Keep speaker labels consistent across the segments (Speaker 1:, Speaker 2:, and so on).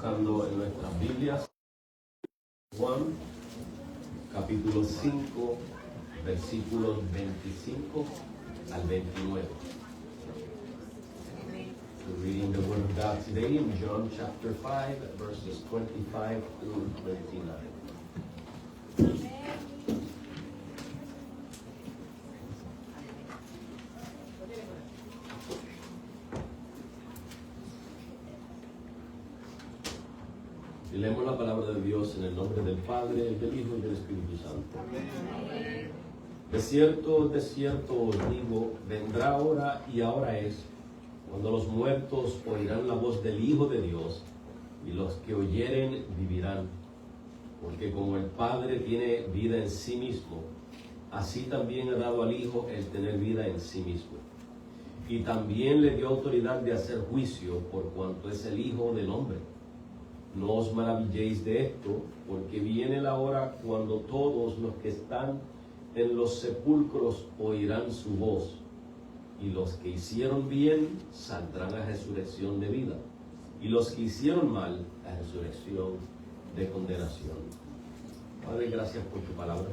Speaker 1: buscando en nuestras Biblias Juan, capítulo 5, versículos 25 al 29. We're reading the Word of God today in John chapter 5, verses 25 through 29. Y leemos la palabra de Dios en el nombre del Padre, del Hijo y del Espíritu Santo. De cierto os digo, vendrá hora y ahora es, cuando los muertos oirán la voz del Hijo de Dios, y los que oyeren vivirán. Porque como el Padre tiene vida en sí mismo, así también ha dado al Hijo el tener vida en sí mismo. Y también le dio autoridad de hacer juicio por cuanto es el Hijo del hombre. No os maravilléis de esto, porque viene la hora cuando todos los que están en los sepulcros oirán su voz, y los que hicieron bien saldrán a resurrección de vida, y los que hicieron mal a resurrección de condenación. Padre, gracias por tu palabra.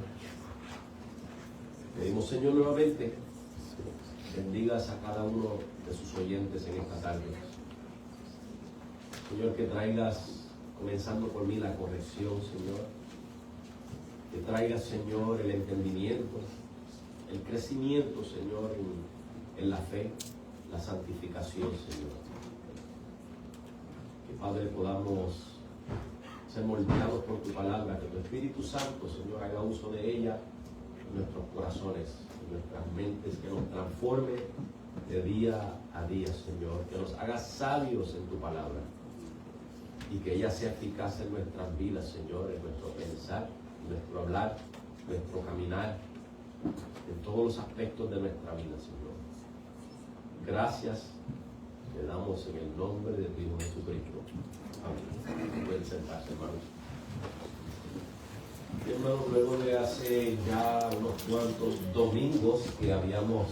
Speaker 1: Pedimos, Señor, nuevamente, bendigas a cada uno de sus oyentes en esta tarde. Señor, que traigas, comenzando por mí, la corrección, Señor. Que traiga, Señor, el entendimiento, el crecimiento, Señor, en la fe, la santificación, Señor. Que, Padre, podamos ser moldeados por tu palabra, que tu Espíritu Santo, Señor, haga uso de ella en nuestros corazones, en nuestras mentes, que nos transforme de día a día, Señor. Que nos haga sabios en tu palabra. Y que ella sea eficaz en nuestras vidas, Señor, en nuestro pensar, en nuestro hablar, en nuestro caminar, en todos los aspectos de nuestra vida, Señor. Gracias le damos en el nombre de tu Hijo Jesucristo. Amén. Pueden sentarse, hermanos. Y, hermanos, luego de hace ya unos cuantos domingos que nos habíamos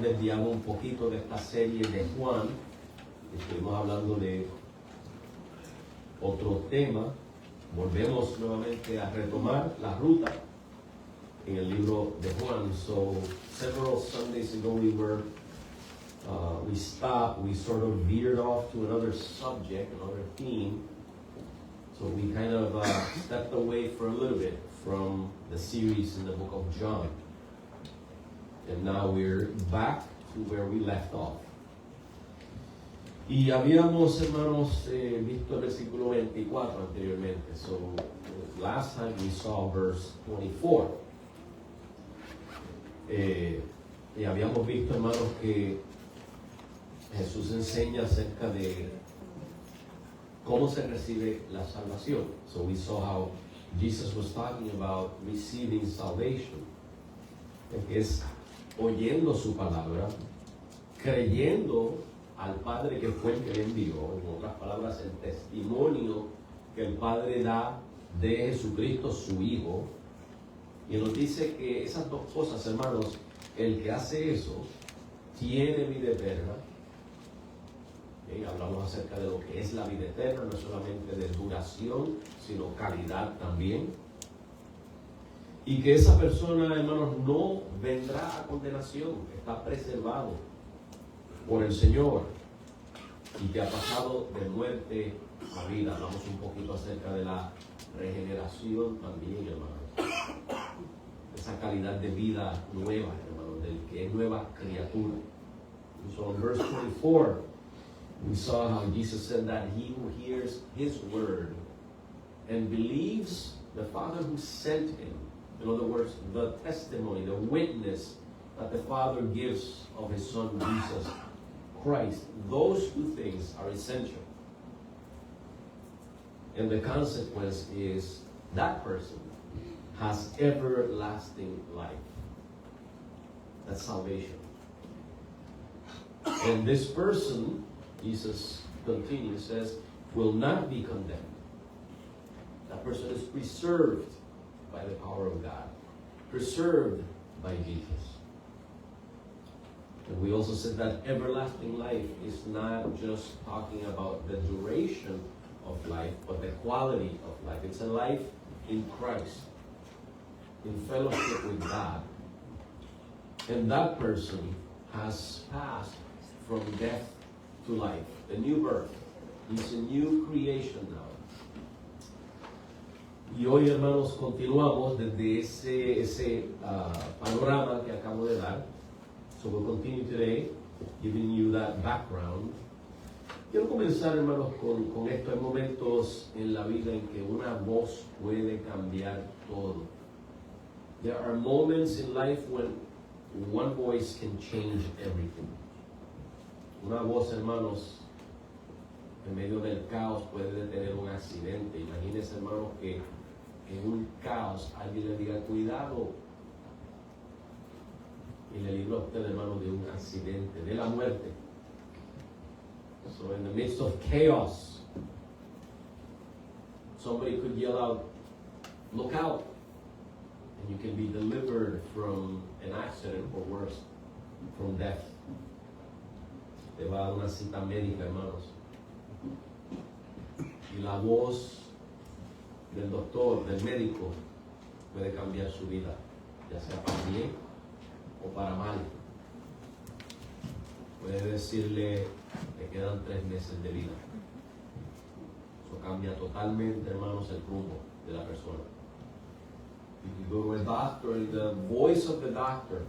Speaker 1: desviado un poquito de esta serie de Juan, estuvimos hablando de otro tema, volvemos nuevamente a retomar la ruta en el libro de Juan. So several Sundays ago we stopped, we sort of veered off to another subject, another theme. So we kind of stepped away for a little bit from the series in the book of John. And now we're back to where we left off. Y habíamos, hermanos, visto el versículo 24 anteriormente. So, last time we saw verse 24. Y habíamos visto, hermanos, que Jesús enseña acerca de cómo se recibe la salvación. So we saw how Jesus was talking about receiving salvation. Que es oyendo su palabra, creyendo al Padre que fue el que le envió, en otras palabras, el testimonio que el Padre da de Jesucristo, su Hijo. Y nos dice que esas dos cosas, hermanos, el que hace eso tiene vida eterna. Hablamos acerca de lo que es la vida eterna, no solamente de duración, sino calidad también. Y que esa persona, hermanos, no vendrá a condenación, está preservado por el Señor, y que ha pasado de muerte a vida. Hablamos un poquito acerca de la regeneración también, hermanos. Esa calidad de vida nueva, hermanos, del que es nueva criatura. So in verse 24, we saw how Jesus said that he who hears his word and believes the Father who sent him, in other words, the testimony, the witness that the Father gives of his Son Jesus Christ, those two things are essential. And the consequence is that person has everlasting life. That's salvation. And this person, Jesus continues, says, will not be condemned. That person is preserved by the power of God, preserved by Jesus. And we also said that everlasting life is not just talking about the duration of life, but the quality of life. It's a life in Christ, in fellowship with God. And that person has passed from death to life, the new birth. He's a new creation now. Y hoy, hermanos, continuamos desde ese panorama que acabo de dar. So we'll continue today, giving you that background. Quiero comenzar, hermanos, con esto. Hay momentos en la vida en que una voz puede cambiar todo. There are moments in life when one voice can change everything. Una voz, hermanos, en medio del caos puede detener un accidente. Imagínense, hermanos, que en un caos alguien le diga cuidado y le libró a usted, hermano, de un accidente, de la muerte. So in the midst of chaos, somebody could yell out, "Look out!" And you can be delivered from an accident or worse, from death. Te va a dar una cita médica, hermanos. Y la voz del doctor, del médico, puede cambiar su vida, ya sea para bien o para mal. Puede decirle que quedan 3 meses de vida. Eso cambia totalmente, hermanos, el rumbo de la persona. If you go to a doctor, the voice of the doctor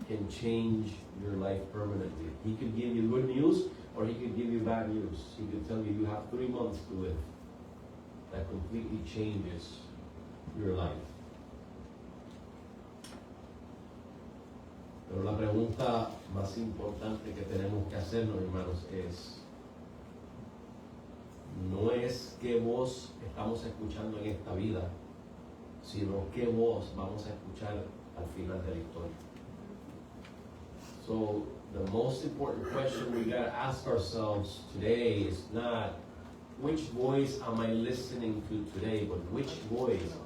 Speaker 1: can change your life permanently. He could give you good news or he could give you bad news. He could tell you have 3 months to live. That completely changes your life. Pero la pregunta más importante que tenemos que hacernos, hermanos, no es qué voz estamos escuchando en esta vida, sino qué voz vamos a escuchar al final de la historia. So, the most important question we got to ask ourselves today is not which voice am I listening to today, but which voice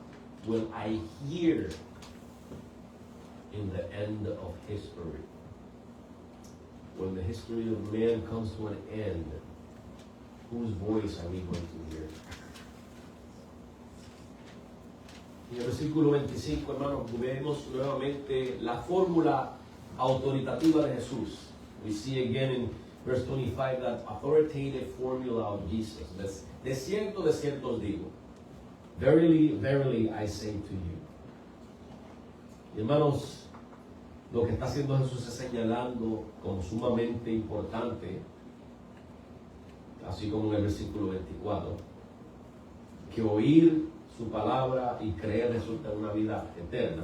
Speaker 1: will I hear in the end of history? When the history of man comes to an end, whose voice are we going to hear? En el versículo 25, hermanos, vemos nuevamente la fórmula autoritativa de Jesús. We see again in verse 25 that authoritative formula of Jesus. De cierto os digo, verily, verily I say to you. Y hermanos, lo que está haciendo Jesús es señalando como sumamente importante, así como en el versículo 24, que oír su palabra y creer resulta en una vida eterna,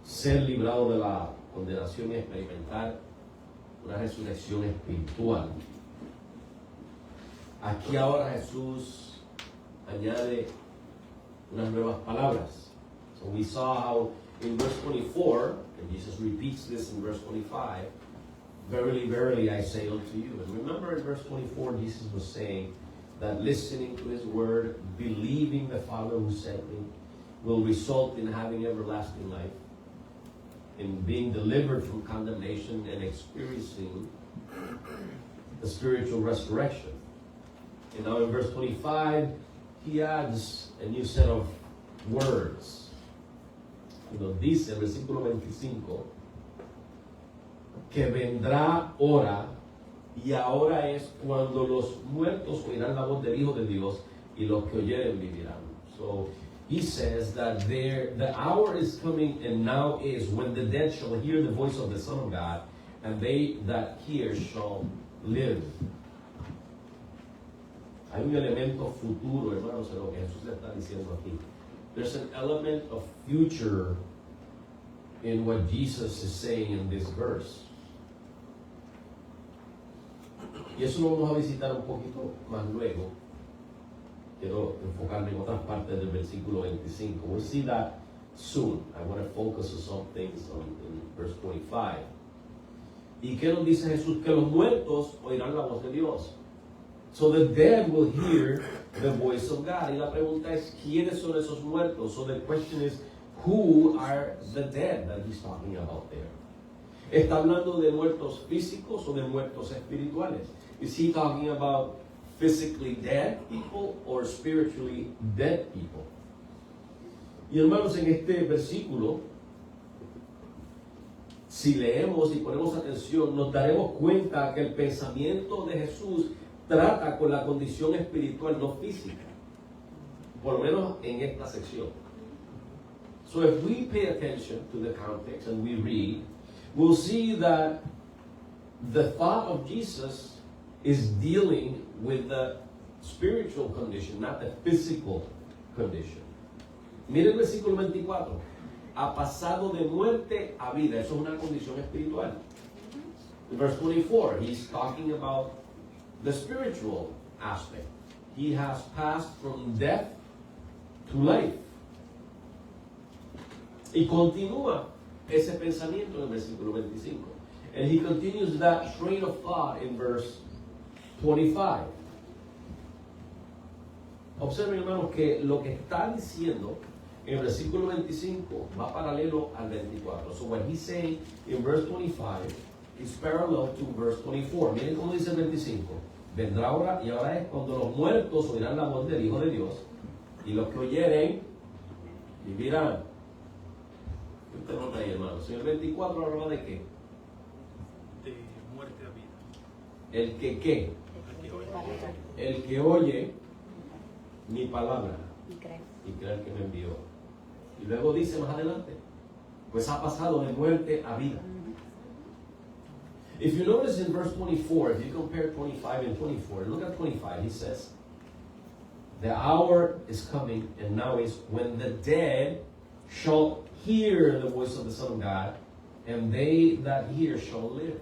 Speaker 1: ser librado de la condenación y experimentar una resurrección espiritual. Aquí ahora Jesús añade unas nuevas palabras. So we saw how in verse 24, and Jesus repeats this in verse 25, verily, verily, I say unto you. And remember in verse 24, Jesus was saying that listening to his word, believing the Father who sent me, will result in having everlasting life, in being delivered from condemnation and experiencing the spiritual resurrection. And now in verse 25, he adds a new set of words. Nos dice el versículo 25 que vendrá hora, y ahora es cuando los muertos oirán la voz del Hijo de Dios y los que oyeren vivirán. So he says that the hour is coming, and now is when the dead shall hear the voice of the Son of God, and they that hear shall live. Hay un elemento futuro, hermanos, en lo que Jesús le está diciendo aquí. There's an element of future in what Jesus is saying in this verse. Y eso lo vamos a visitar un poquito más luego. Quiero enfocarme en otras partes del versículo 25. We'll see that soon. I want to focus on some things in verse 25. ¿Y qué nos dice Jesús? Que los muertos oirán la voz de Dios. So the dead will hear the voice of God. Y la pregunta es, ¿quiénes son esos muertos? So the question is, who are the dead that he's talking about there? ¿Está hablando de muertos físicos o de muertos espirituales? Is he talking about physically dead people or spiritually dead people? Y hermanos, en este versículo, si leemos y ponemos atención, nos daremos cuenta que el pensamiento de Jesús trata con la condición espiritual, no física. Por lo menos en esta sección. So if we pay attention to the context and we read, we'll see that the thought of Jesus is dealing with the spiritual condition, not the physical condition. Mire el versículo 24. Ha pasado de muerte a vida. Eso es una condición espiritual. In verse 24, he's talking about the spiritual aspect. He has passed from death to life. Y continúa ese pensamiento en el versículo 25. And he continues that train of thought in verse 25. Observen, hermanos, que lo que está diciendo en el versículo 25 va paralelo al 24. So what he's saying in verse 25 is parallel to verse 24. Miren cómo dice el 25. Vendrá ahora, y ahora es cuando los muertos oirán la voz del Hijo de Dios, y los que oyeren vivirán. ¿Qué usted nota ahí, hermanos? En el 24 habla de qué?
Speaker 2: De muerte a vida.
Speaker 1: El que qué?
Speaker 2: El que oye.
Speaker 1: El que oye mi palabra
Speaker 3: Y creo.
Speaker 1: y cree el que me envió. Y luego dice más adelante, pues ha pasado de muerte a vida. If you notice in verse 24, if you compare 25 and 24, look at 25, he says, the hour is coming, and now is when the dead shall hear the voice of the Son of God, and they that hear shall live.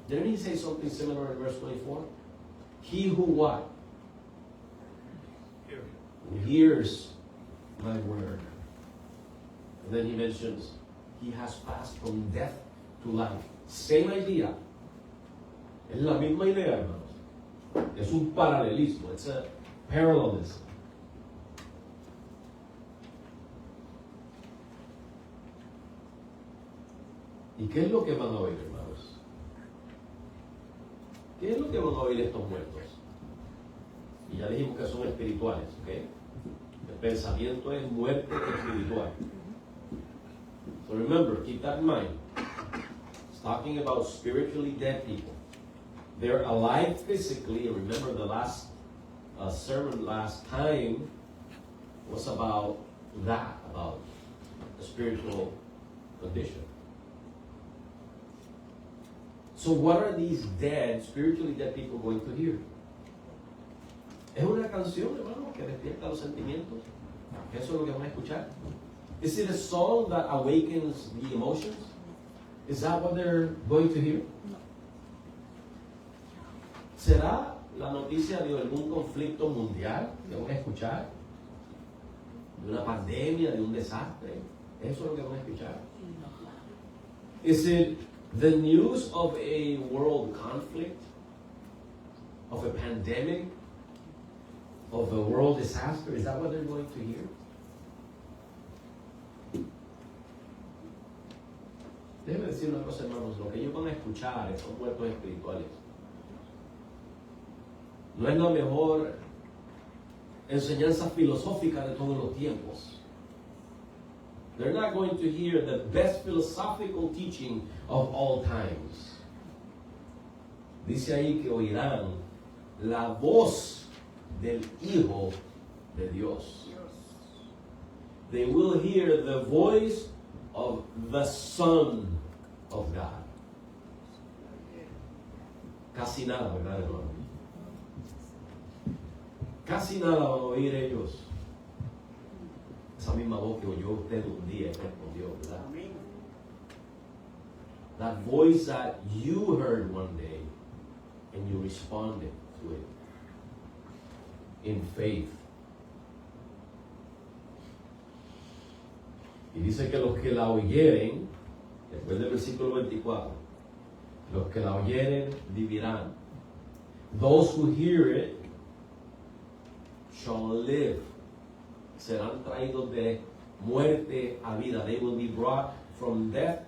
Speaker 1: Didn't he say something similar in verse 24? He who what?
Speaker 2: Hear.
Speaker 1: Who hears my word. And then he mentions, he has passed from death to life. Same idea. Es la misma idea, hermanos. Es un paralelismo. It's a parallelism. ¿Y qué es lo que van a oír, hermanos? ¿Qué es lo que van a oír estos muertos? Y ya dijimos que son espirituales, ¿ok? El pensamiento es muerte espiritual. So remember, keep that in mind. It's talking about spiritually dead people. They're alive physically. And remember, the last sermon last time was about that, about the spiritual condition. So what are these dead, spiritually dead people going to hear? Es una canción, hermano, que despierta los sentimientos. Eso es lo que van a escuchar. Is it a song that awakens the emotions? Is that what they're going to hear? ¿Será la noticia de algún conflicto mundial que van a escuchar? ¿De una pandemia, de un desastre? ¿Eso es lo que van a escuchar? Is it the news of a world conflict? Of a pandemic? Of a world disaster? Is that what they're going to hear? Déjenme decir una cosa, hermanos. Lo que ellos van a escuchar son muertos espirituales. No es la mejor enseñanza filosófica de todos los tiempos. They're not going to hear the best philosophical teaching of all times. Dice ahí que oirán la voz del Hijo de Dios. They will hear the voice of the Son of God. Casi nada, ¿verdad, hermano? Casi nada van a oír ellos. Esa misma voz que oyó usted un día y respondió, ¿verdad? That voice that you heard one day and you responded to it in faith. Y dice que los que la oyeren, después del versículo 24, los que la oyeren vivirán. Those who hear it shall live. Serán traídos de muerte a vida. They will be brought from death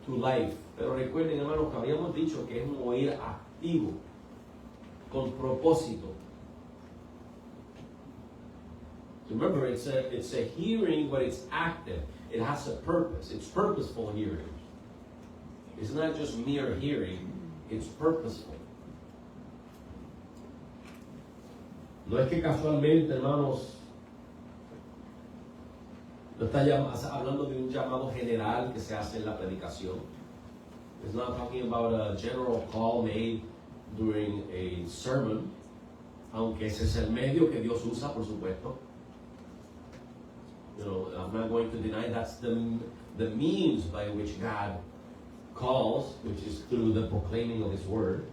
Speaker 1: to life. Pero recuerden, hermanos, que habíamos dicho que es un oír activo, con propósito. Remember, it's a hearing, but it's active. It has a purpose. It's purposeful hearing. It's not just mere hearing, it's purposeful. No es que casualmente, hermanos, no está hablando de un llamado general que se hace en la predicación. It's not talking about a general call made during a sermon, aunque ese es el medio que Dios usa, por supuesto. You know, I'm not going to deny that's the means by which God calls, which is through the proclaiming of His word.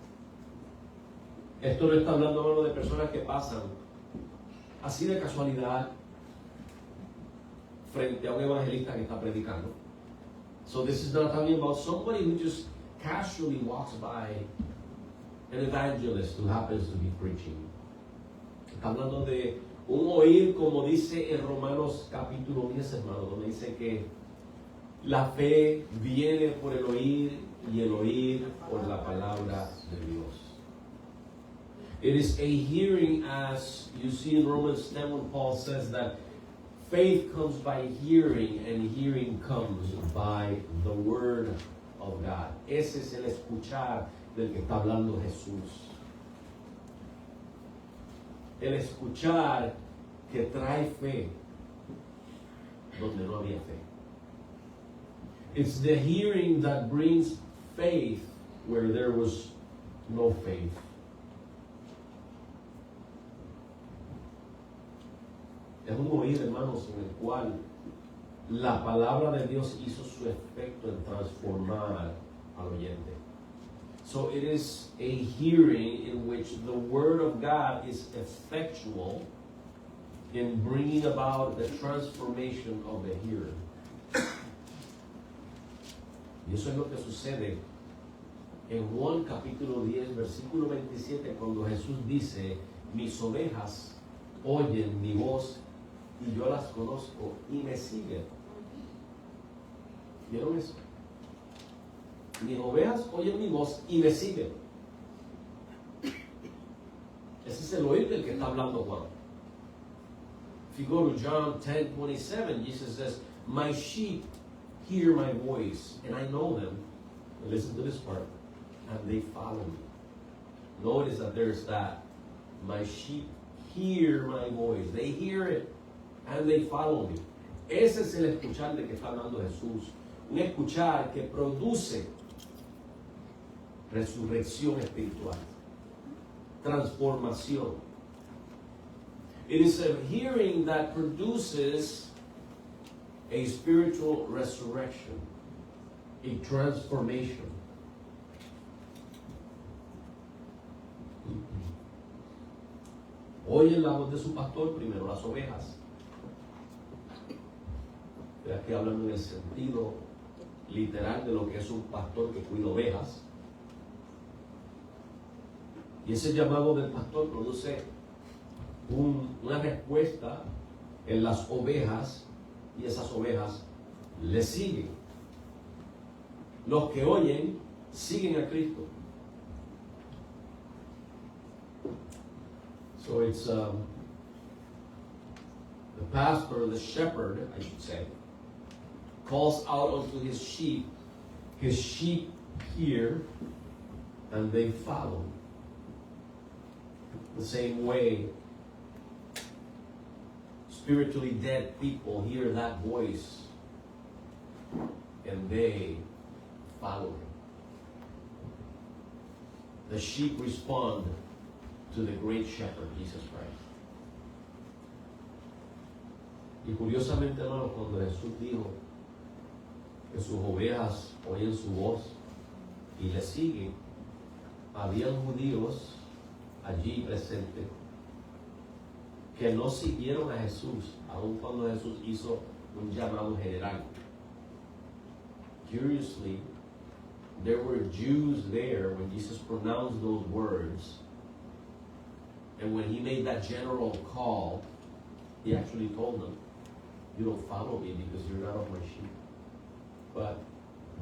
Speaker 1: Esto no está hablando, hermano, de personas que pasan así de casualidad frente a un evangelista que está predicando. So this is not talking about somebody who just casually walks by an evangelist who happens to be preaching. Está hablando de un oír, como dice en Romanos capítulo 10, hermano, donde dice que la fe viene por el oír y el oír por la palabra de Dios. It is a hearing, as you see in Romans 10 when Paul says that faith comes by hearing and hearing comes by the word of God. Ese es el escuchar del que está hablando Jesús. El escuchar que trae fe donde no había fe. It's the hearing that brings faith where there was no faith. Es un oír, hermanos, en el cual la palabra de Dios hizo su efecto en transformar al oyente. So it is a hearing in which the word of God is effectual in bringing about the transformation of the hearer. Y eso es lo que sucede en Juan capítulo 10, versículo 27, cuando Jesús dice, mis ovejas oyen mi voz y yo las conozco y me siguen. ¿Vieron eso? Mis ovejas oyen mi voz y me siguen. Ese es el oír del que está hablando Juan. If you go to John 10:27, Jesus says, my sheep hear my voice, and I know them. And listen to this part. And they follow me. Notice that there's that. My sheep hear my voice. They hear it, and they follow me. Ese es el escuchar de que está hablando Jesús. Un escuchar que produce resurrección espiritual, transformación. It is a hearing that produces a spiritual resurrection, a transformation. Oyen la voz de su pastor, primero las ovejas. Estoy aquí hablando en el sentido literal de lo que es un pastor que cuida ovejas. Y ese llamado del pastor produce una respuesta en las ovejas, y esas ovejas le siguen. Los que oyen siguen a Cristo. So it's the pastor, the shepherd, I should say, calls out unto his sheep hear and they follow. The same way, spiritually dead people hear that voice and they follow him. The sheep respond to the great shepherd, Jesus Christ. Y curiosamente, hermanos, cuando Jesús dijo que sus ovejas oyen su voz y le siguen, habían judíos allí presentes que no siguieron a Jesús, aun cuando Jesús hizo un llamado general. Curiously, there were Jews there when Jesus pronounced those words, and when he made that general call, he actually told them, you don't follow me because you're not of my sheep. But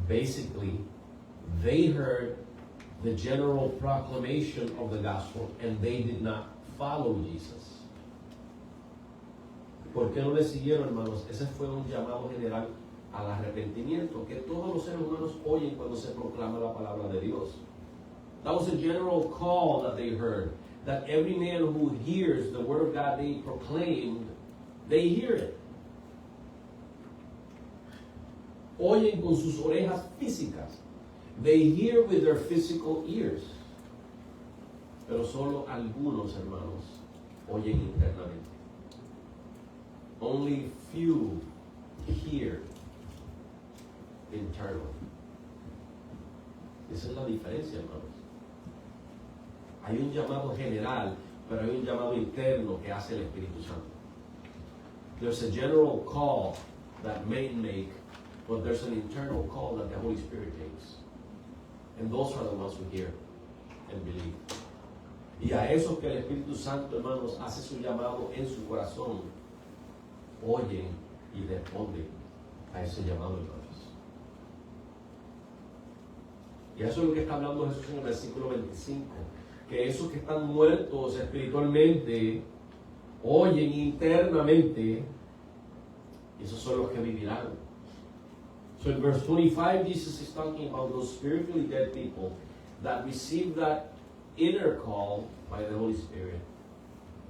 Speaker 1: basically, they heard the general proclamation of the gospel and they did not follow Jesus. ¿Por qué no le siguieron, hermanos? Ese fue un llamado general al arrepentimiento que todos los seres humanos oyen cuando se proclama la palabra de Dios. That was a general call that they heard, that every man who hears the word of God being proclaimed, they hear it. Oyen con sus orejas físicas. They hear with their physical ears. Pero solo algunos, hermanos, oyen internamente. Only few hear internally. Esa es la diferencia, hermanos. Hay un llamado general, pero hay un llamado interno que hace el Espíritu Santo. There's a general call that men make, but there's an internal call that the Holy Spirit makes. And those are the ones who hear and believe. Y a esos que el Espíritu Santo, hermanos, hace su llamado en su corazón, oyen y responden a ese llamado, hermanos. Y eso es lo que está hablando Jesús en el versículo 25. Que esos que están muertos espiritualmente, oyen internamente, y esos son los que vivirán. So in verse 25, Jesus is talking about those spiritually dead people that receive that inner call by the Holy Spirit.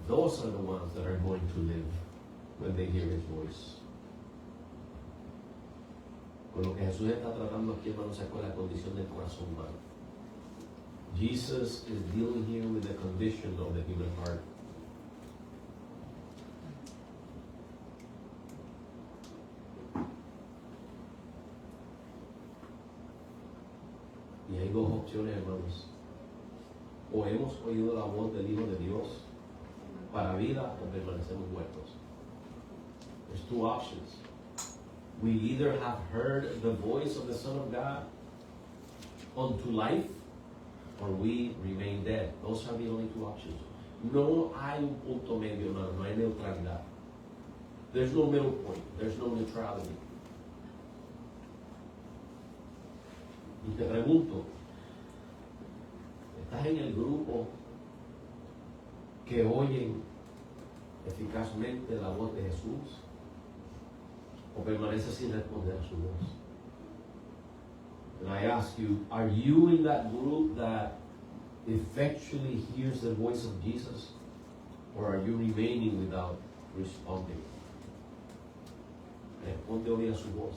Speaker 1: Those are the ones that are going to live when they hear His voice. Con lo que Jesús está tratando aquí, hermanos, es con la condición del corazón humano. Jesus is dealing here with the condition of the human heart. Y hay dos opciones, hermanos. O hemos oído la voz del Hijo de Dios para vida o permanecemos muertos. There's two options. We either have heard the voice of the Son of God unto life, or we remain dead. Those are the only two options. No hay un punto medio, hermano. No hay neutralidad. There's no middle point. There's no neutrality. Y te pregunto, ¿estás en el grupo que oyen eficazmente la voz de Jesús? ¿O permaneces sin responder a su voz? And I ask you, are you in that group that effectually hears the voice of Jesus? Or are you remaining without responding? Responde hoy a su voz.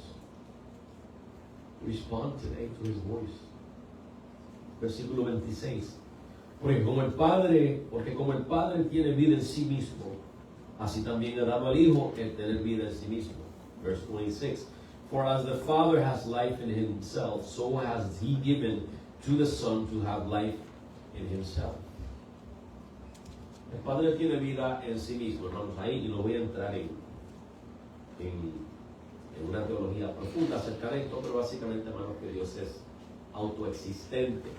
Speaker 1: Respond today to His voice. Versículo 26. Porque como el Padre tiene vida en sí mismo, así también ha dado al Hijo el tener vida en sí mismo. Verse 26. For as the Father has life in Himself, so has He given to the Son to have life in Himself. El Padre tiene vida en sí mismo, hermanos. Ahí y no voy a entrar en una teología profunda acerca de esto, pero básicamente, hermanos, que Dios es autoexistente.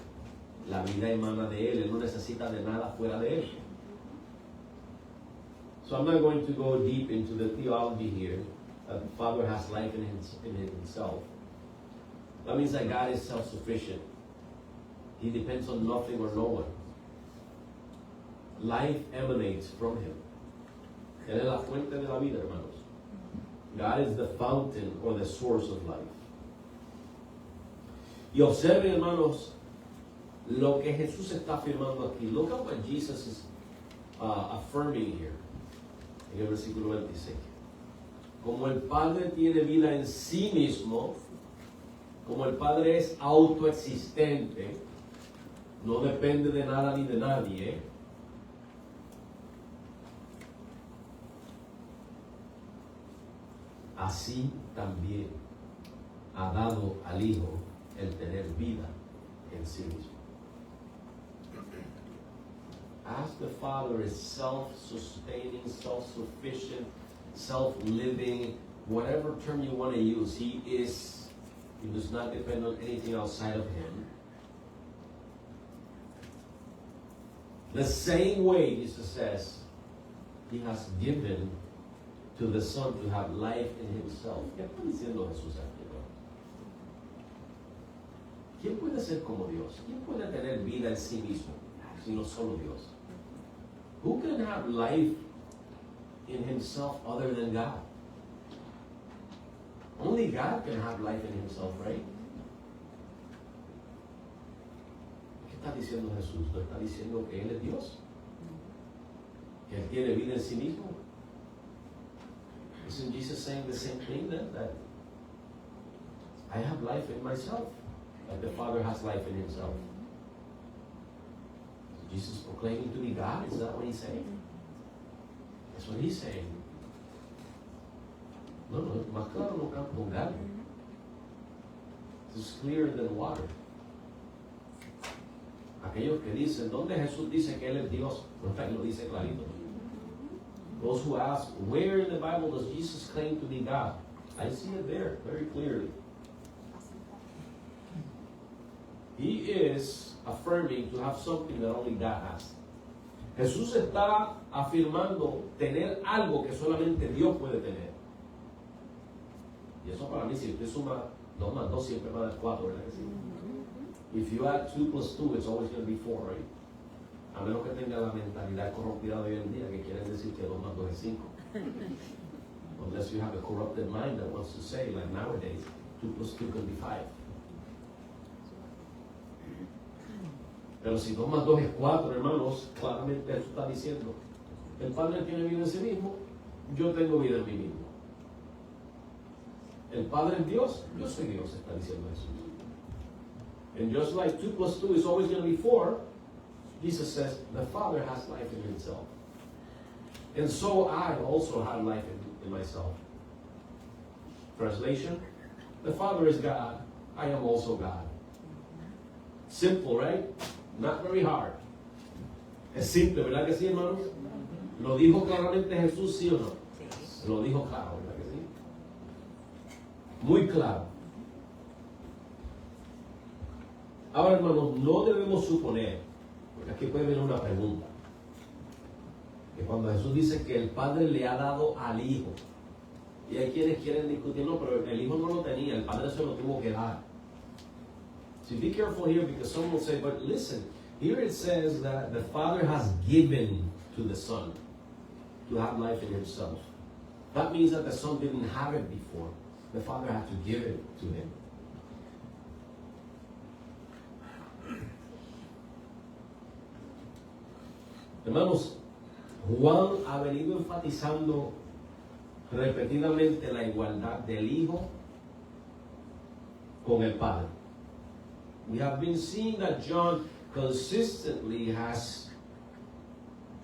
Speaker 1: La vida emana de Él no necesita de nada fuera de Él. So I'm not going to go deep into the theology here, that the Father has life in Himself. That means that God is self-sufficient. He depends on nothing or no one. Life emanates from Him. Él es la fuente de la vida, hermanos. God is the fountain or the source of life. Y observen, hermanos, lo que Jesús está afirmando aquí. Look at what Jesus is affirming here. En el versículo 26. Como el Padre tiene vida en sí mismo, como el Padre es autoexistente, no depende de nada ni de nadie, así también ha dado al Hijo el tener vida en sí mismo. As the Father is self-sustaining, self-sufficient, self-living, whatever term you want to use, He does not depend on anything outside of Him. The same way, Jesus says, He has given to the Son to have life in Himself. ¿Qué está diciendo Jesús aquí? ¿quién puede ser como Dios? ¿Quién puede tener vida en sí mismo, sino solo Dios? Who can have life in himself other than God? Only God can have life in himself, right? ¿Qué está diciendo Jesús? ¿No está diciendo que Él es Dios? ¿Que Él tiene vida en sí mismo? Isn't Jesus saying the same thing then? That I have life in myself, like the Father has life in himself. Is Jesus proclaiming to be God? Is that what he's saying? That's what he's saying. No, más claro no can pongar. It's clearer than water. Aquellos que dicen, ¿dónde Jesús dice que Él es Dios? Pues ahí lo dice clarito. Those who ask, where in the Bible does Jesus claim to be God? I see it there very clearly. He is affirming to have something that only God has. Jesús está afirmando tener algo que solamente Dios puede tener. Y eso para mí, si usted suma 2 más 2 siempre va a dar 4, ¿verdad que sí? If you add 2 plus 2, it's always going to be 4, right? A menos que tenga la mentalidad corrompida de hoy en día, que quiere decir que 2 más 2 es 5. Unless you have a corrupted mind that wants to say, like nowadays, 2 plus 2 can be 5. Pero si 2 más 2 es 4, hermanos, claramente eso está diciendo, el Padre tiene vida en sí mismo, yo tengo vida en mí mismo. El Padre es Dios, yo soy Dios, está diciendo Jesús. And just like 2 plus 2 is always going to be 4, Jesus says, the Father has life in himself. And so I also have life in myself. Translation, the Father is God, I am also God. Simple, right? Not very hard. Es simple, ¿verdad que sí, hermanos? ¿Lo dijo claramente Jesús, sí o no? Sí. Lo dijo claro, ¿verdad que sí? Muy claro. Ahora, hermanos, no debemos suponer, porque aquí puede venir una pregunta, que cuando Jesús dice que el Padre le ha dado al Hijo, y hay quienes quieren discutir, no, pero el Hijo no lo tenía, el Padre se lo tuvo que dar. So be careful here, because some will say, but listen, here it says that the Father has given to the Son to have life in himself. That means that the Son didn't have it before. The Father had to give it to him. Hermanos, Juan ha venido enfatizando repetidamente la igualdad del Hijo con el Padre. We have been seeing that John consistently has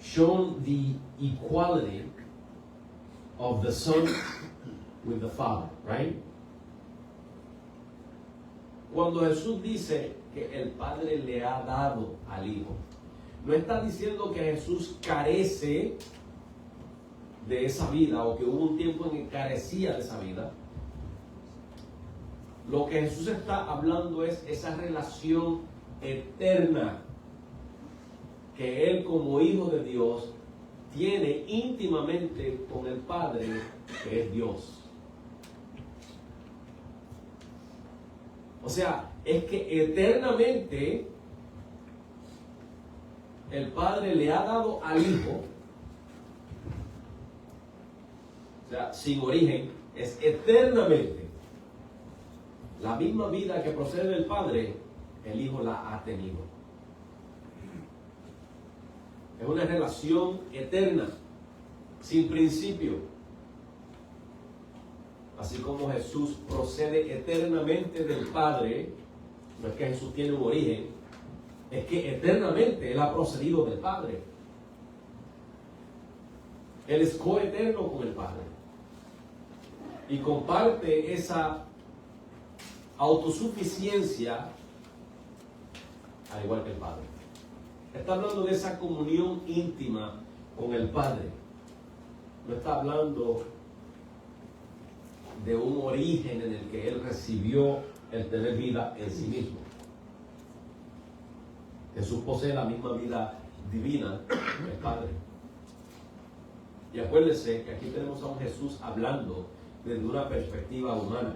Speaker 1: shown the equality of the Son with the Father, right? Cuando Jesús dice que el Padre le ha dado al Hijo, no está diciendo que Jesús carece de esa vida o que hubo un tiempo en que carecía de esa vida. Lo que Jesús está hablando es esa relación eterna que Él como Hijo de Dios tiene íntimamente con el Padre, que es Dios. O sea, es que eternamente el Padre le ha dado al Hijo, o sea, sin origen, es eternamente la misma vida que procede del Padre, el Hijo la ha tenido. Es una relación eterna, sin principio. Así como Jesús procede eternamente del Padre, no es que Jesús tiene un origen, es que eternamente Él ha procedido del Padre. Él es coeterno con el Padre. Y comparte esa autosuficiencia al igual que el Padre. Está hablando de esa comunión íntima con el Padre. No está hablando de un origen en el que Él recibió el tener vida en sí mismo. Jesús posee la misma vida divina que el Padre. Y acuérdense que aquí tenemos a un Jesús hablando desde una perspectiva humana.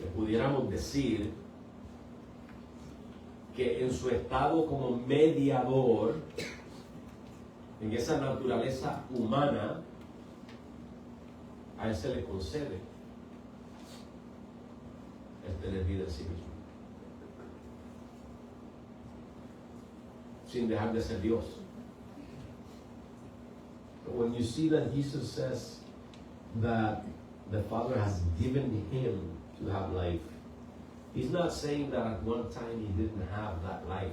Speaker 1: El pudiéramos decir que en su estado como mediador, en esa naturaleza humana, a él se le concede el tener vida en sí mismo, sin dejar de ser Dios. But when you see that Jesus says that the Father has given him to have life, he's not saying that at one time he didn't have that life.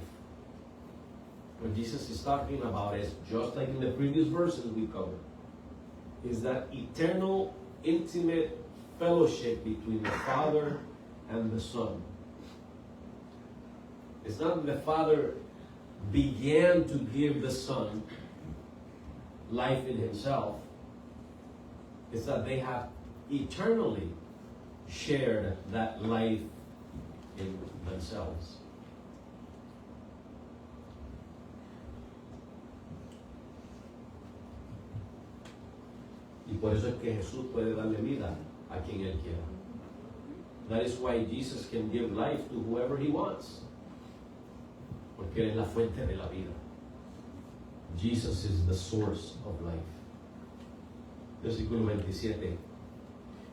Speaker 1: What Jesus is talking about is, just like in the previous verses we covered, is that eternal, intimate fellowship between the Father and the Son. It's not that the Father began to give the Son life in himself. It's that they have eternally shared that life in themselves. Y por eso es que Jesús puede darle vida a quien Él quiera. That is why Jesus can give life to whoever He wants. Porque Él es la fuente de la vida. Jesus is the source of life. Versículo 27.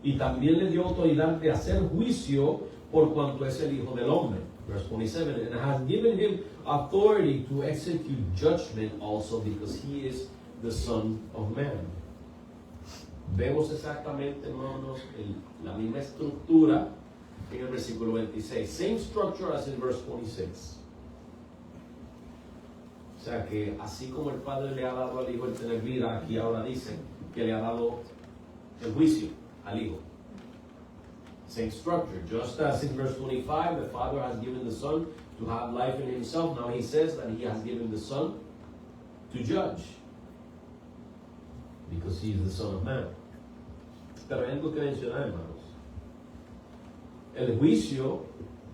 Speaker 1: Y también le dio autoridad de hacer juicio por cuanto es el Hijo del Hombre. Verse 27. And has given him authority to execute judgment also because he is the Son of Man. Vemos exactamente, hermanos, la misma estructura en el versículo 26. Same structure as in verse 26. O sea que así como el Padre le ha dado al Hijo el tener vida, aquí ahora dice que le ha dado el juicio al Hijo. Same structure. Just as in verse 25, the Father has given the Son to have life in himself, now he says that he has given the Son to judge. Because he is the Son of Man. Pero hay algo que mencionar, hermanos. El juicio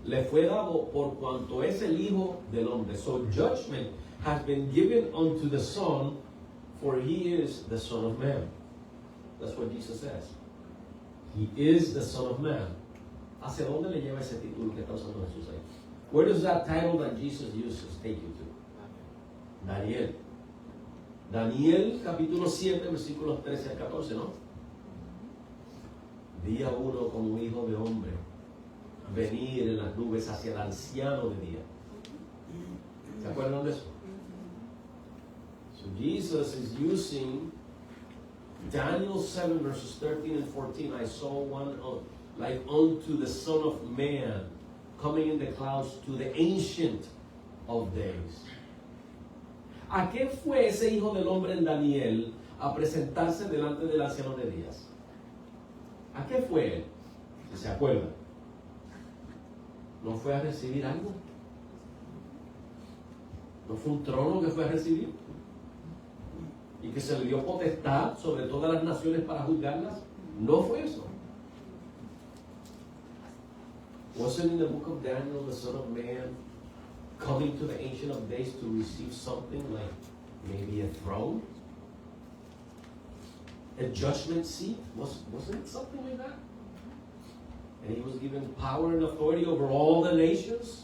Speaker 1: le fue dado por cuanto es el Hijo del Hombre. So judgment has been given unto the Son, for he is the Son of Man. That's what Jesus says. He is the Son of Man. ¿Hacia dónde le lleva ese título que está usando Jesús ahí? Where does that title that Jesus uses take you to? Daniel. Daniel capítulo 7, versículos 13 al 14, ¿no? Día 1 como hijo de hombre, venir en las nubes hacia el anciano de día. ¿Se acuerdan de eso? So Jesus is using Daniel 7 verses 13 and 14. I saw one like unto the Son of Man coming in the clouds to the Ancient of Days. ¿A qué fue ese hijo del hombre en Daniel a presentarse delante del anciano de días? ¿A qué fue él? Si se acuerdan. ¿No fue a recibir algo? ¿No fue un trono que fue a recibir? ¿Y que se le dio potestad sobre todas las naciones para juzgarlas? No fue eso. Wasn't in the book of Daniel the Son of Man coming to the Ancient of Days to receive something like maybe a throne? A judgment seat? Wasn't it something like that? And he was given power and authority over all the nations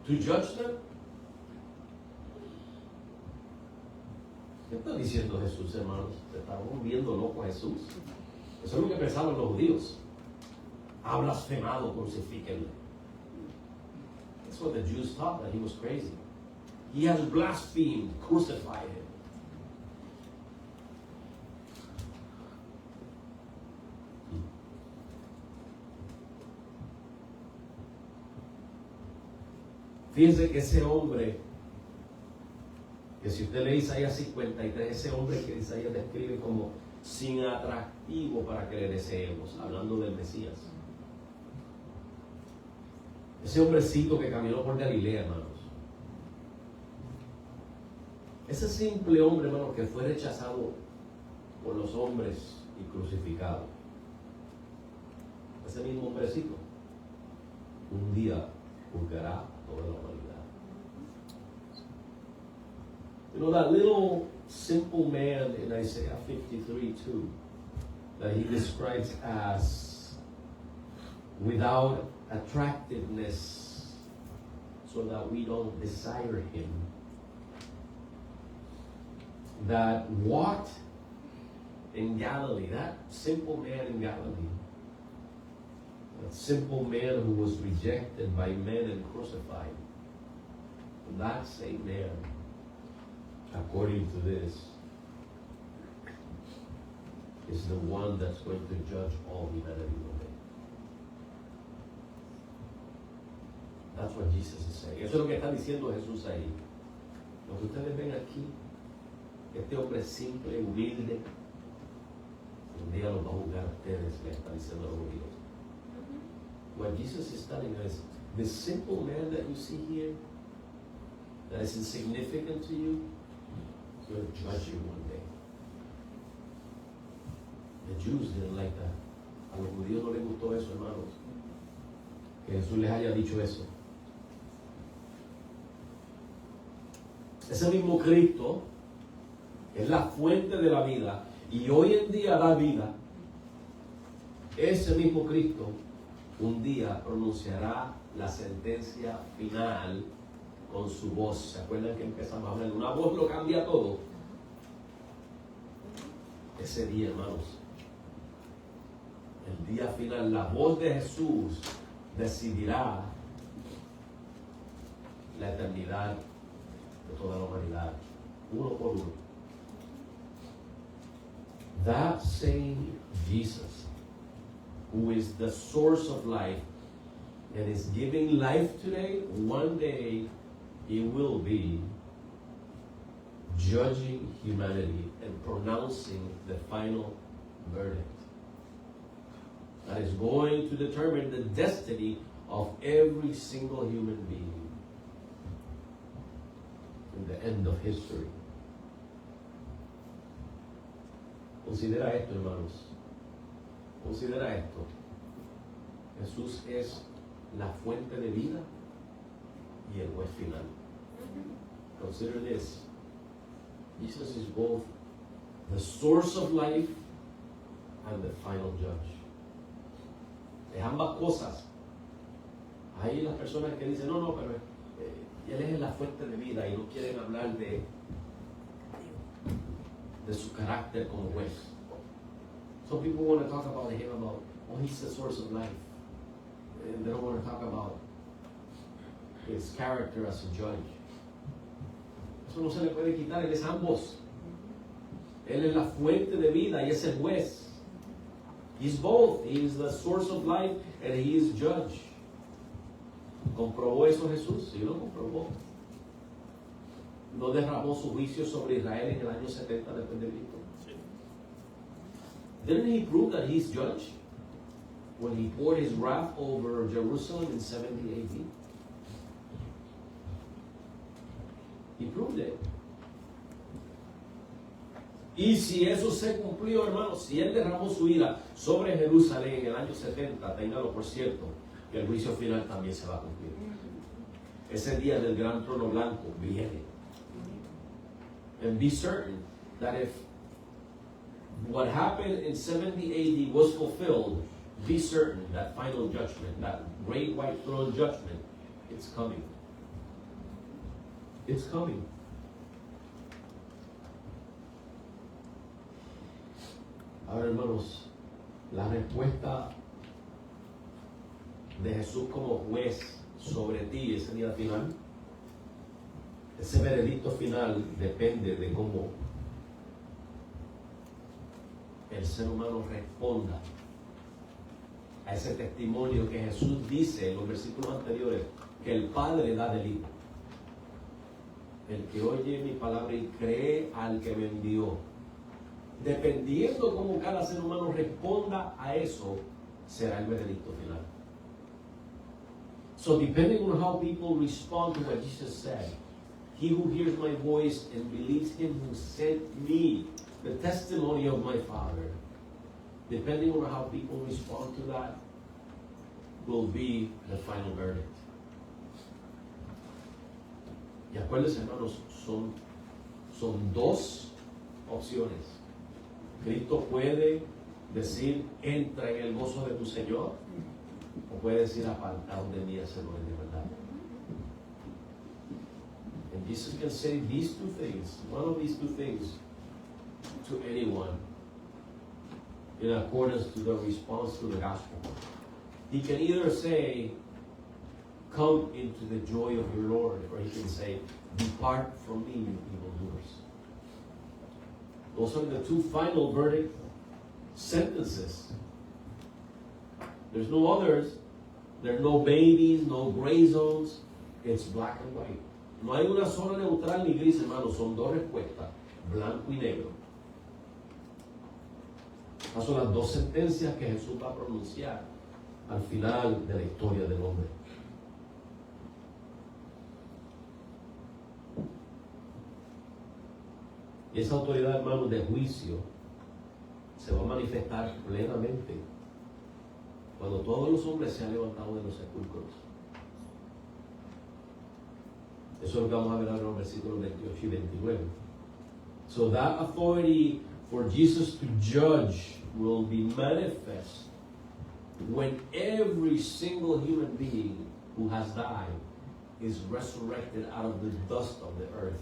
Speaker 1: to judge them? ¿Qué está diciendo Jesús, hermanos? ¿Se está volviendo loco a Jesús? Eso es lo que pensaban los judíos. Ha blasfemado, crucifíquenlo. That's what the Jews thought, that he was crazy. He has blasphemed, crucify him. Fíjense que ese hombre, que si usted lee Isaías 53, ese hombre que Isaías describe como sin atractivo para que le deseemos, hablando del Mesías. Ese hombrecito que caminó por Galilea, hermanos. Ese simple hombre, hermanos, que fue rechazado por los hombres y crucificado. Ese mismo hombrecito, un día juzgará a toda la humanidad. You know, that little simple man in Isaiah 53 too, that he describes as without attractiveness, so that we don't desire him, that walked in Galilee, that simple man in Galilee, that simple man who was rejected by men and crucified, that same man, according to this, is the one that's going to judge all humanity one day. That's what Jesus is saying. Eso es lo que está diciendo Jesús ahí. Lo que ustedes ven aquí, este hombre simple, humilde, un día los va a juzgar a ustedes, le está diciendo a los judíos. What Jesus is telling us, the simple man that you see here, that is insignificant to you, is going to judge you one day. The Jews didn't like that. A los judíos no les gustó eso, hermanos. Que Jesús les haya dicho eso. Ese mismo Cristo es la fuente de la vida y hoy en día da vida. Ese mismo Cristo un día pronunciará la sentencia final con su voz. ¿Se acuerdan que empezamos a hablar? Una voz lo cambia todo. Ese día, hermanos, el día final, la voz de Jesús decidirá la eternidad de toda la humanidad, uno por uno. That same Jesus, who is the source of life and is giving life today, one day he will be judging humanity and pronouncing the final verdict that is going to determine the destiny of every single human being in the end of history. Considera esto, hermanos. Considera esto. Jesús es la fuente de vida y el juez final. Consider this. Jesus is both the source of life and the final judge. Es ambas cosas. Hay las personas que dicen, no, pero Él es la fuente de vida y no quieren hablar de su carácter como juez. Some people want to talk about him about, he's the source of life. And they don't want to talk about his character as a judge. Eso no se le puede quitar, Él es ambos. Él es la fuente de vida y es el juez. He's both. He is the source of life and he is judge. ¿Comprobó eso Jesús? Sí, lo comprobó. ¿No derramó su juicio sobre Israel en el año 70 después de Cristo?
Speaker 2: Sí.
Speaker 1: Didn't he prove that he's judge when he poured his wrath over Jerusalem in 70 AD? He proved it. Y si eso se cumplió, hermanos, si Él derramó su ira sobre Jerusalén en el año 70, téngalo por cierto, que el juicio final también se va a cumplir. Ese día del gran trono blanco viene. And be certain that if what happened in 70 AD was fulfilled, be certain that final judgment, that great white throne judgment, it's coming. It's coming. Ahora, hermanos, la respuesta de Jesús como juez sobre ti ese día final, ese veredicto final depende de cómo el ser humano responda a ese testimonio que Jesús dice en los versículos anteriores que el Padre da del Hijo. El que oye mi palabra y cree al que me envió. Dependiendo cómo cada ser humano responda a eso, será el veredicto final. So depending on how people respond to what Jesus said, he who hears my voice and believes him who sent me, the testimony of my Father, depending on how people respond to that, will be the final verdict. Y acuérdense, hermanos, son dos opciones. Cristo puede decir, entra en el gozo de tu Señor, O puede decir, apartados de mí, hacedores de verdad. And Jesus can say these two things, one of these two things, to anyone in accordance to the response to the gospel. He can either say, come into the joy of your Lord, or he can say, depart from me, you evildoers. Those are the two final verdict sentences. There's no others. There are no babies, no gray zones. It's black and white. No hay una zona neutral ni gris, hermanos. Son dos respuestas, blanco y negro. Esas son las dos sentencias que Jesús va a pronunciar al final de la historia del hombre. Y esa autoridad, hermanos, de juicio se va a manifestar plenamente cuando todos los hombres se han levantado de los sepulcros. Eso es lo que vamos a ver ahora en los versículos 28 y 29. So that authority for Jesus to judge will be manifest when every single human being who has died is resurrected out of the dust of the earth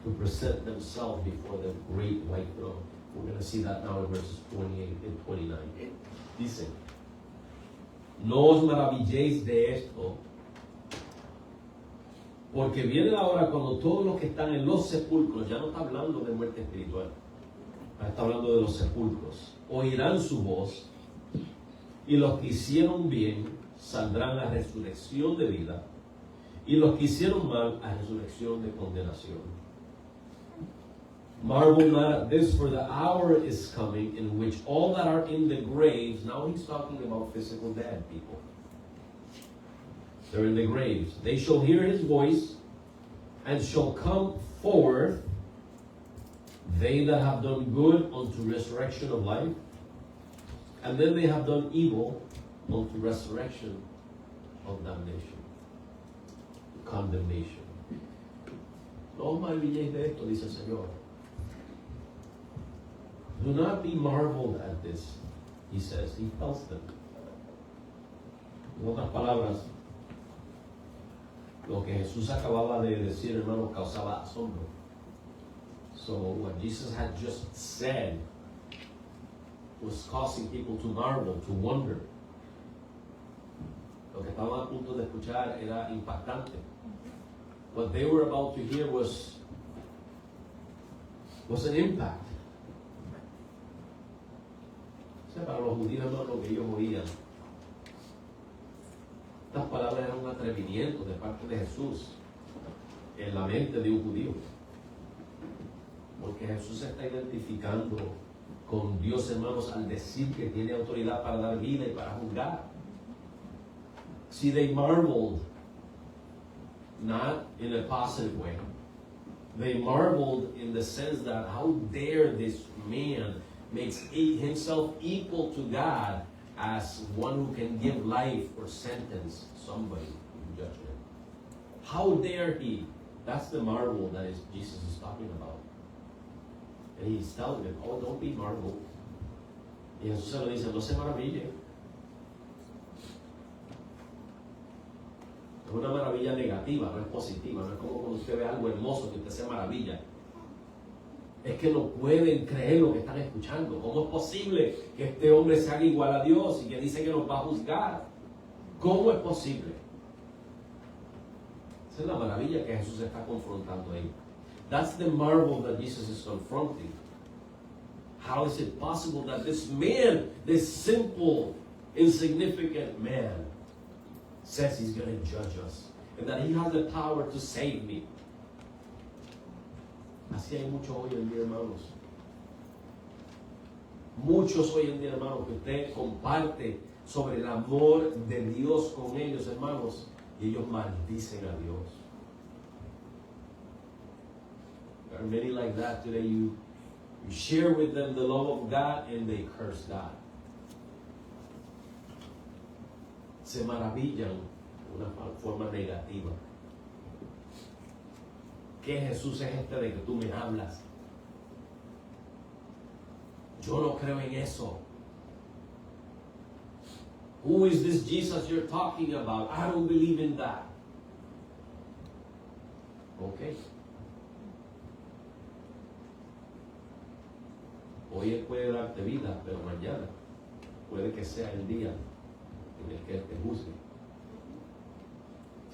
Speaker 1: to present themselves before the great white throne. We're going to see that now in verses 28 and 29. Dice, no os maravilléis de esto, porque viene la hora cuando todos los que están en los sepulcros, ya no está hablando de muerte espiritual, está hablando de los sepulcros, oirán su voz, y los que hicieron bien saldrán a resurrección de vida, y los que hicieron mal a resurrección de condenación. Marvel not at this, for the hour is coming in which all that are in the graves, now he's talking about physical dead people. They're in the graves. They shall hear his voice and shall come forth, they that have done good unto resurrection of life, and then they have done evil unto resurrection of damnation, condemnation. No os maravilléis de esto, dice el Señor. Do not be marveled at this, he says. He tells them. En otras palabras, lo que Jesús acababa de decir, hermano, causaba asombro. So what Jesus had just said was causing people to marvel, to wonder. Lo que estaban a punto de escuchar era impactante. What they were about to hear was an impact. Para los judíos, hermanos, lo que ellos oían, estas palabras eran un atrevimiento de parte de Jesús en la mente de un judío, porque Jesús se está identificando con Dios, hermanos, al decir que tiene autoridad para dar vida y para juzgar. See, they marveled, not in a positive way. They marveled in the sense that how dare this man makes himself equal to God as one who can give life or sentence somebody in judgment. How dare he? That's the marvel that Jesus is talking about. And he's telling them, oh, don't be marveled. Y Jesús se lo dice, no se maraville. Es una maravilla negativa, no es positiva. No es como cuando usted ve algo hermoso que usted se maravilla. Es que no pueden creer lo que están escuchando. ¿Cómo es posible que este hombre se haga igual a Dios y que dice que nos va a juzgar? ¿Cómo es posible? Esa es la maravilla que Jesús está confrontando ahí. That's the marvel that Jesus is confronting. How is it possible that this man, this simple, insignificant man, says he's going to judge us and that he has the power to save me? Así hay muchos hoy en día, hermanos. Muchos hoy en día, hermanos, que usted comparte sobre el amor de Dios con ellos, hermanos, y ellos maldicen a Dios. There are many like that today. You share with them the love of God and they curse God. Se maravillan de una forma negativa. ¿Qué Jesús es este de que tú me hablas? Yo no creo en eso. Who is this Jesus you're talking about? I don't believe in that. Okay. Hoy Él puede darte vida, pero mañana puede que sea el día en el que Él te juzgue.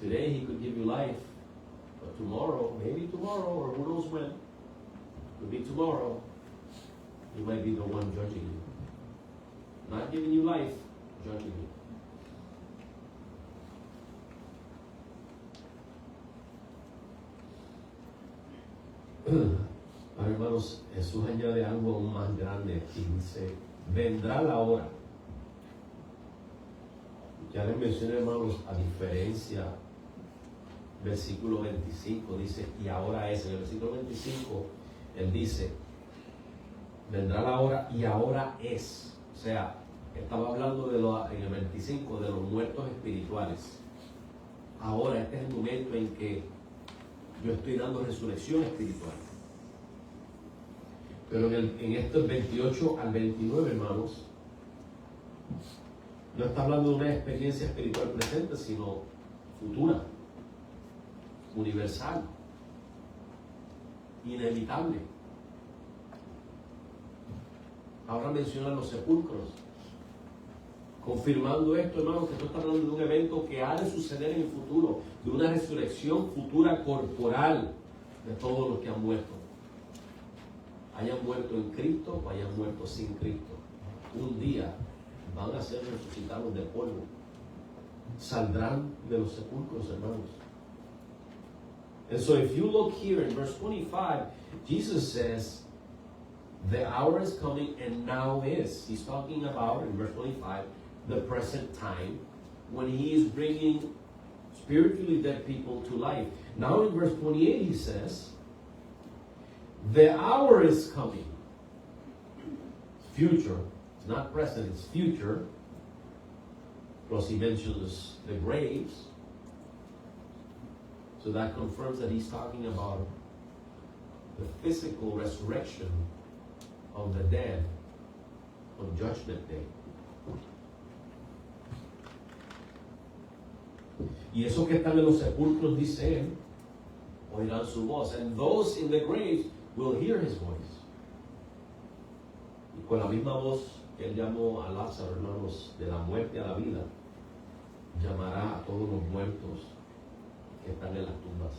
Speaker 1: Today He could give you life, but tomorrow, maybe tomorrow, or who knows when, could be tomorrow, He might be the one judging you. Not giving you life, judging you. Ahora, hermanos, Jesús añade algo aún más grande y dice, vendrá la hora. Ya les mencioné, hermanos, a diferencia, versículo 25 dice, y ahora es. En el versículo 25, Él dice, vendrá la hora y ahora es. O sea, estaba hablando en el 25 de los muertos espirituales. Ahora, este es el momento en que yo estoy dando resurrección espiritual. Pero en estos 28 al 29, hermanos, no está hablando de una experiencia espiritual presente, sino futura, universal, inevitable. Ahora mencionan los sepulcros, confirmando esto, hermanos, que esto está hablando de un evento que ha de suceder en el futuro, de una resurrección futura corporal de todos los que han muerto. Hayan muerto en Cristo o hayan muerto sin Cristo. Un día van a ser resucitados de polvo. Saldrán de los sepulcros, hermanos. And so if you look here in verse 25, Jesus says, the hour is coming and now is. He's talking about, in verse 25, the present time when He is bringing spiritually dead people to life. Now in verse 28 He says, the hour is coming. Future. It's not present, it's future. Plus He mentions the graves. So that confirms that He's talking about the physical resurrection of the dead on Judgment Day. Y esos que están en los sepulcros, dice Él, oirán su voz. And those in the graves will hear His voice. Y con la misma voz que Él llamó a Lázaro, hermanos, de la muerte a la vida, llamará a todos los muertos que están en las tumbas.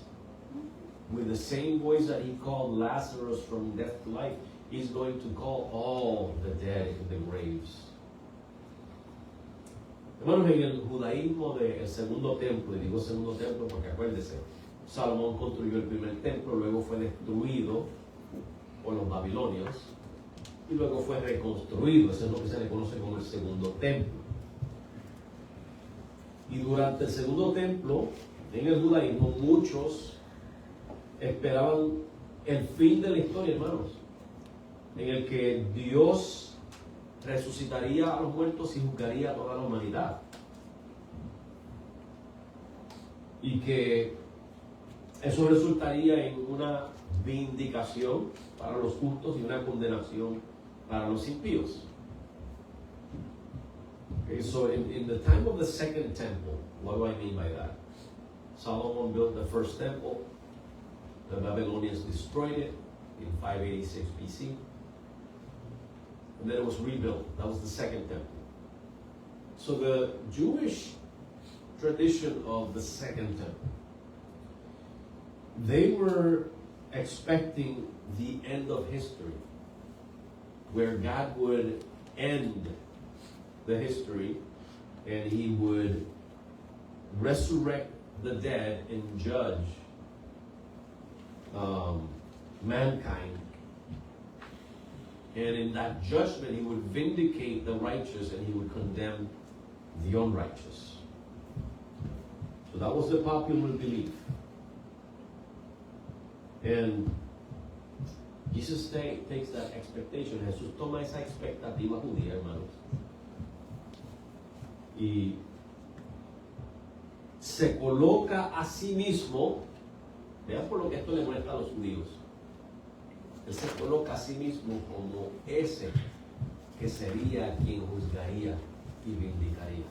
Speaker 1: With the same voice that He called Lazarus from death to life, He's going to call all the dead in the graves. Hermanos, en el judaísmo del segundo templo, y digo segundo templo porque acuérdense, Salomón construyó el primer templo, luego fue destruido por los babilonios y luego fue reconstruido. Eso es lo que se le conoce como el segundo templo. Y durante el segundo templo, en el judaísmo, muchos esperaban el fin de la historia, hermanos, en el que Dios resucitaría a los muertos y juzgaría a toda la humanidad. Y que eso resultaría en una vindicación para los justos y una condenación para los impíos. Okay, so in the time of the second temple, what do I mean by that? Solomon built the first temple. The Babylonians destroyed it in 586 BC. And then it was rebuilt. That was the second temple. So the Jewish tradition of the second temple, they were expecting the end of history, where God would end the history and He would resurrect the dead and judge mankind. And in that judgment, He would vindicate the righteous and He would condemn the unrighteous. So that was the popular belief. And Jesus takes that expectation. Jesús toma esa expectativa judía, hermanos, y se coloca a sí mismo. Vean por lo que esto le molesta a los judíos. Él se coloca a sí mismo como ese que sería quien juzgaría y vindicaría.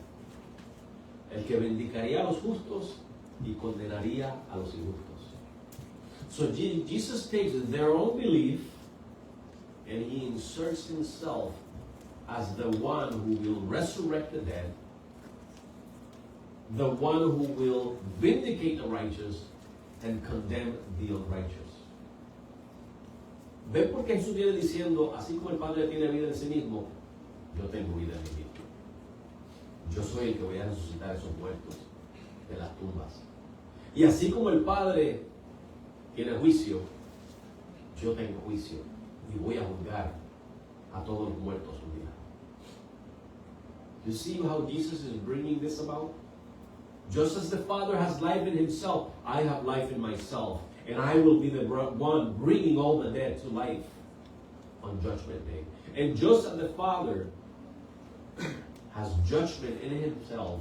Speaker 1: el que vindicaría a los justos y condenaría a los injustos. So Jesus takes their own belief and he inserts himself as the one who will resurrect the dead, the one who will vindicate the righteous and condemn the unrighteous. ¿Ven por qué Jesús viene diciendo, así como el Padre tiene vida en sí mismo, yo tengo vida en mí mismo? Yo soy el que voy a resucitar a esos muertos de las tumbas. Y así como el Padre tiene juicio, yo tengo juicio y voy a juzgar a todos los muertos un día. You see how Jesus is bringing this about? Just as the Father has life in himself, I have life in myself. And I will be the one bringing all the dead to life on Judgment Day. And just as the Father has judgment in himself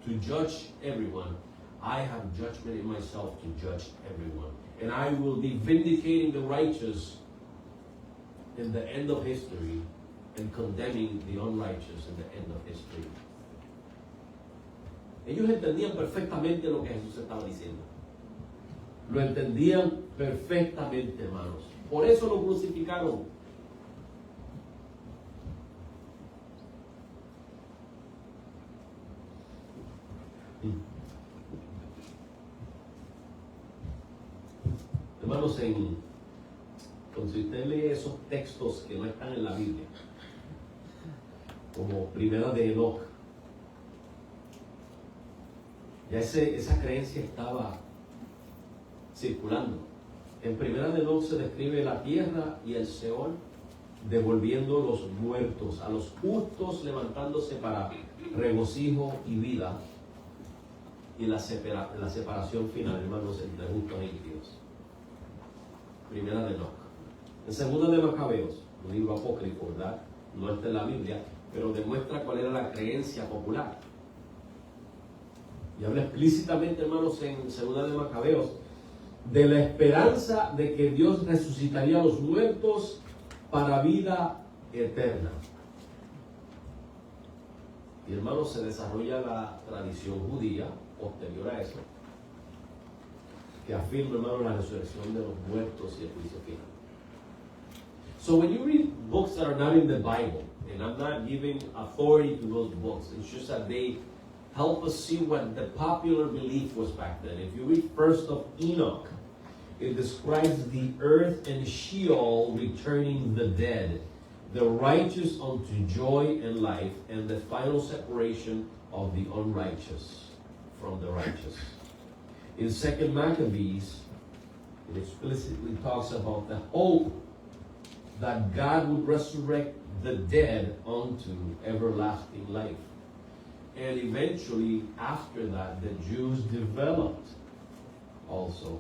Speaker 1: to judge everyone, I have judgment in myself to judge everyone. And I will be vindicating the righteous in the end of history and condemning the unrighteous in the end of history. Ellos entendían perfectamente lo que Jesús estaba diciendo. Lo entendían perfectamente, hermanos. Por eso lo crucificaron. Hermanos, cuando usted lee esos textos que no están en la Biblia, como Primera de Enoch, ya esa creencia estaba circulando. En Primera de Enoch se describe la tierra y el Seol devolviendo los muertos, a los justos levantándose para regocijo y vida, y la separación final, hermanos, entre justos e impíos. Primera de Enoch. En Segunda de Macabeos, un libro apócrifo, ¿verdad? No está en la Biblia, pero demuestra cuál era la creencia popular. Y habla explícitamente, hermanos, en Segunda de Macabeos, de la esperanza de que Dios resucitaría a los muertos para vida eterna. Y, hermanos, se desarrolla la tradición judía posterior a eso, que afirma, hermanos, la resurrección de los muertos y el juicio final. So when you read books that are not in the Bible, and I'm not giving authority to those books, it's just that they help us see what the popular belief was back then. If you read First of Enoch, it describes the earth and Sheol returning the dead, the righteous unto joy and life, and the final separation of the unrighteous from the righteous. In 2 Maccabees, it explicitly talks about the hope that God would resurrect the dead unto everlasting life. And eventually, after that, the Jews developed also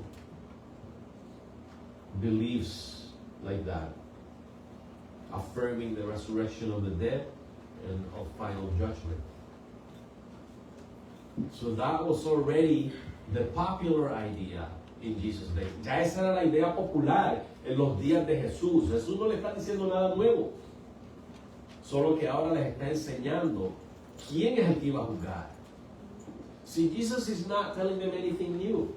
Speaker 1: beliefs like that, affirming the resurrection of the dead and of final judgment. So that was already the popular idea in Jesus' day. Ya esa era la idea popular en los días de Jesús. Jesús no le está diciendo nada nuevo, solo que ahora les está enseñando quién es el que iba a juzgar. See, Jesus is not telling them anything new.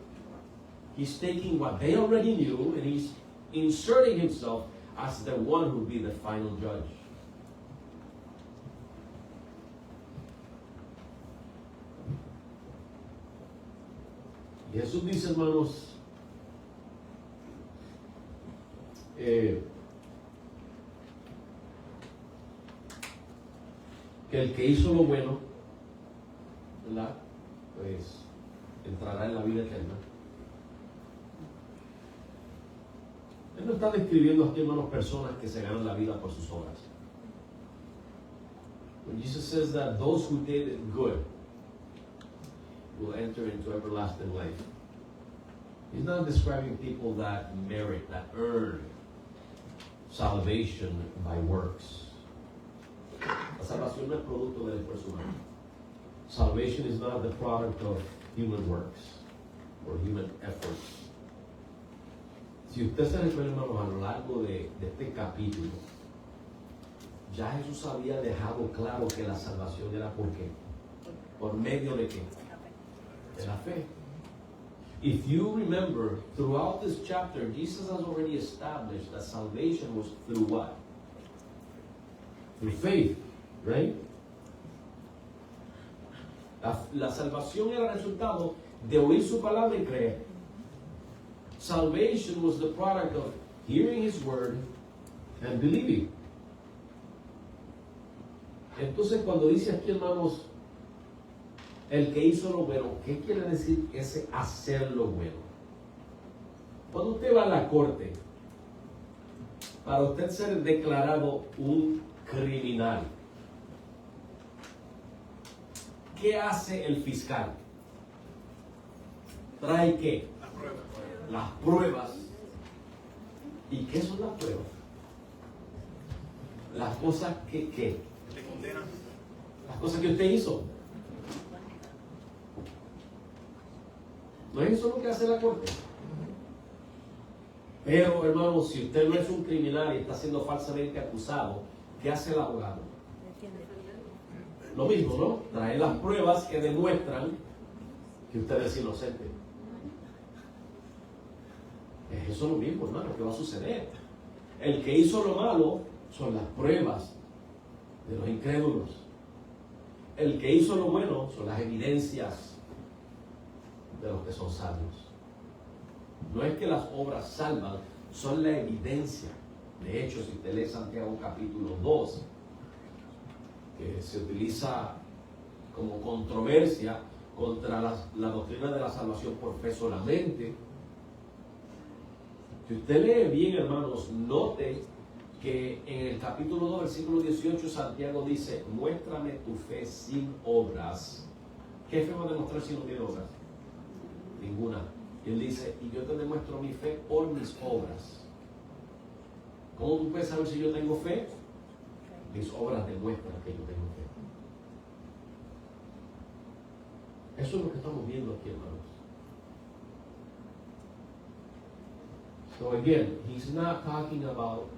Speaker 1: He's taking what they already knew and he's inserting himself as the one who will be the final judge. Y Jesús dice, hermanos, que el que hizo lo bueno, ¿verdad? Pues entrará en la vida eterna. Él no está describiendo aquí, hermanos, personas que se ganan la vida por sus obras. When Jesus says that those who did good will enter into everlasting life, he's not describing people that merit, that earn salvation by works. La salvación no es producto del esfuerzo humano. Salvation is not the product of human works or human efforts. Si usted se recuerda, hermanos, a lo largo de este capítulo, ya Jesús había dejado claro que la salvación era ¿por qué? ¿Por medio de qué? De la fe. If you remember, throughout this chapter, Jesus has already established that salvation was through what? Through faith, right? La salvación era el resultado de oír su palabra y creer. Salvation was the product of hearing His word and believing. Entonces, cuando dice aquí, hermanos, el que hizo lo bueno, ¿qué quiere decir ese hacer lo bueno? Cuando usted va a la corte, para usted ser declarado un criminal, ¿qué hace el fiscal? ¿Trae qué? Las pruebas. ¿Y qué son las pruebas? Las cosas que
Speaker 2: Te condenan.
Speaker 1: las cosas que usted hizo. ¿No es eso lo que hace la corte? Pero, hermano, si usted no es un criminal y está siendo falsamente acusado, ¿qué hace el abogado? Lo mismo, ¿no? Trae las pruebas que demuestran que usted es inocente. Es eso lo mismo, hermano, que va a suceder. El que hizo lo malo son las pruebas de los incrédulos. El que hizo lo bueno son las evidencias de los que son salvos. No es que las obras salvan, son la evidencia. De hecho, si usted lee Santiago capítulo 2, que se utiliza como controversia contra la doctrina de la salvación por fe solamente, si usted lee bien, hermanos, note que en el capítulo 2, versículo 18, Santiago dice: muéstrame tu fe sin obras. ¿Qué fe va a demostrar si no tiene obras? Ninguna. Y él dice: y yo te demuestro mi fe por mis obras. ¿Cómo tú puedes saber si yo tengo fe? Mis obras demuestran que yo tengo fe. Eso es lo que estamos viendo aquí, hermanos. So again, he's not talking about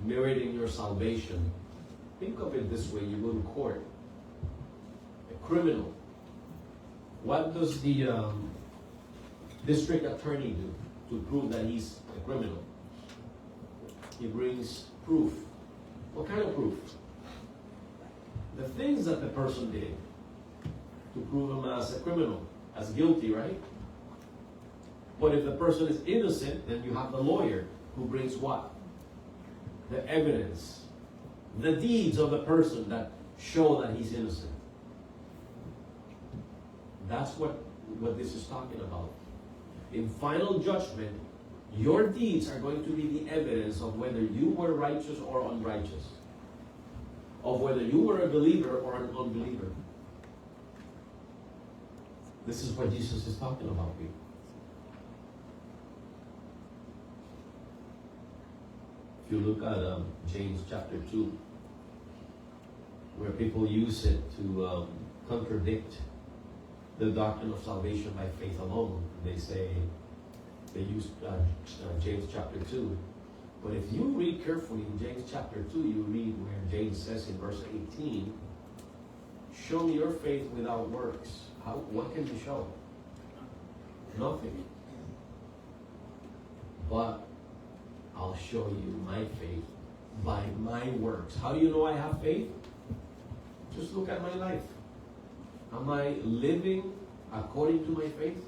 Speaker 1: meriting your salvation. Think of it this way: you go to court, a criminal. What does the district attorney do to prove that he's a criminal? He brings proof. What kind of proof? The things that the person did to prove him as a criminal, as guilty, right? But if the person is innocent, then you have the lawyer who brings what? The evidence, the deeds of the person that show that he's innocent. That's what this is talking about. In final judgment, your deeds are going to be the evidence of whether you were righteous or unrighteous, of whether you were a believer or an unbeliever. This is what Jesus is talking about, people. If you look at James chapter 2, where people use it to contradict the doctrine of salvation by faith alone, they use James chapter 2. But if you read carefully in James chapter 2, you read where James says in verse 18, show me your faith without works. What can you show? Nothing. But I'll show you my faith by my works. How do you know I have faith? Just look at my life. Am I living according to my faith?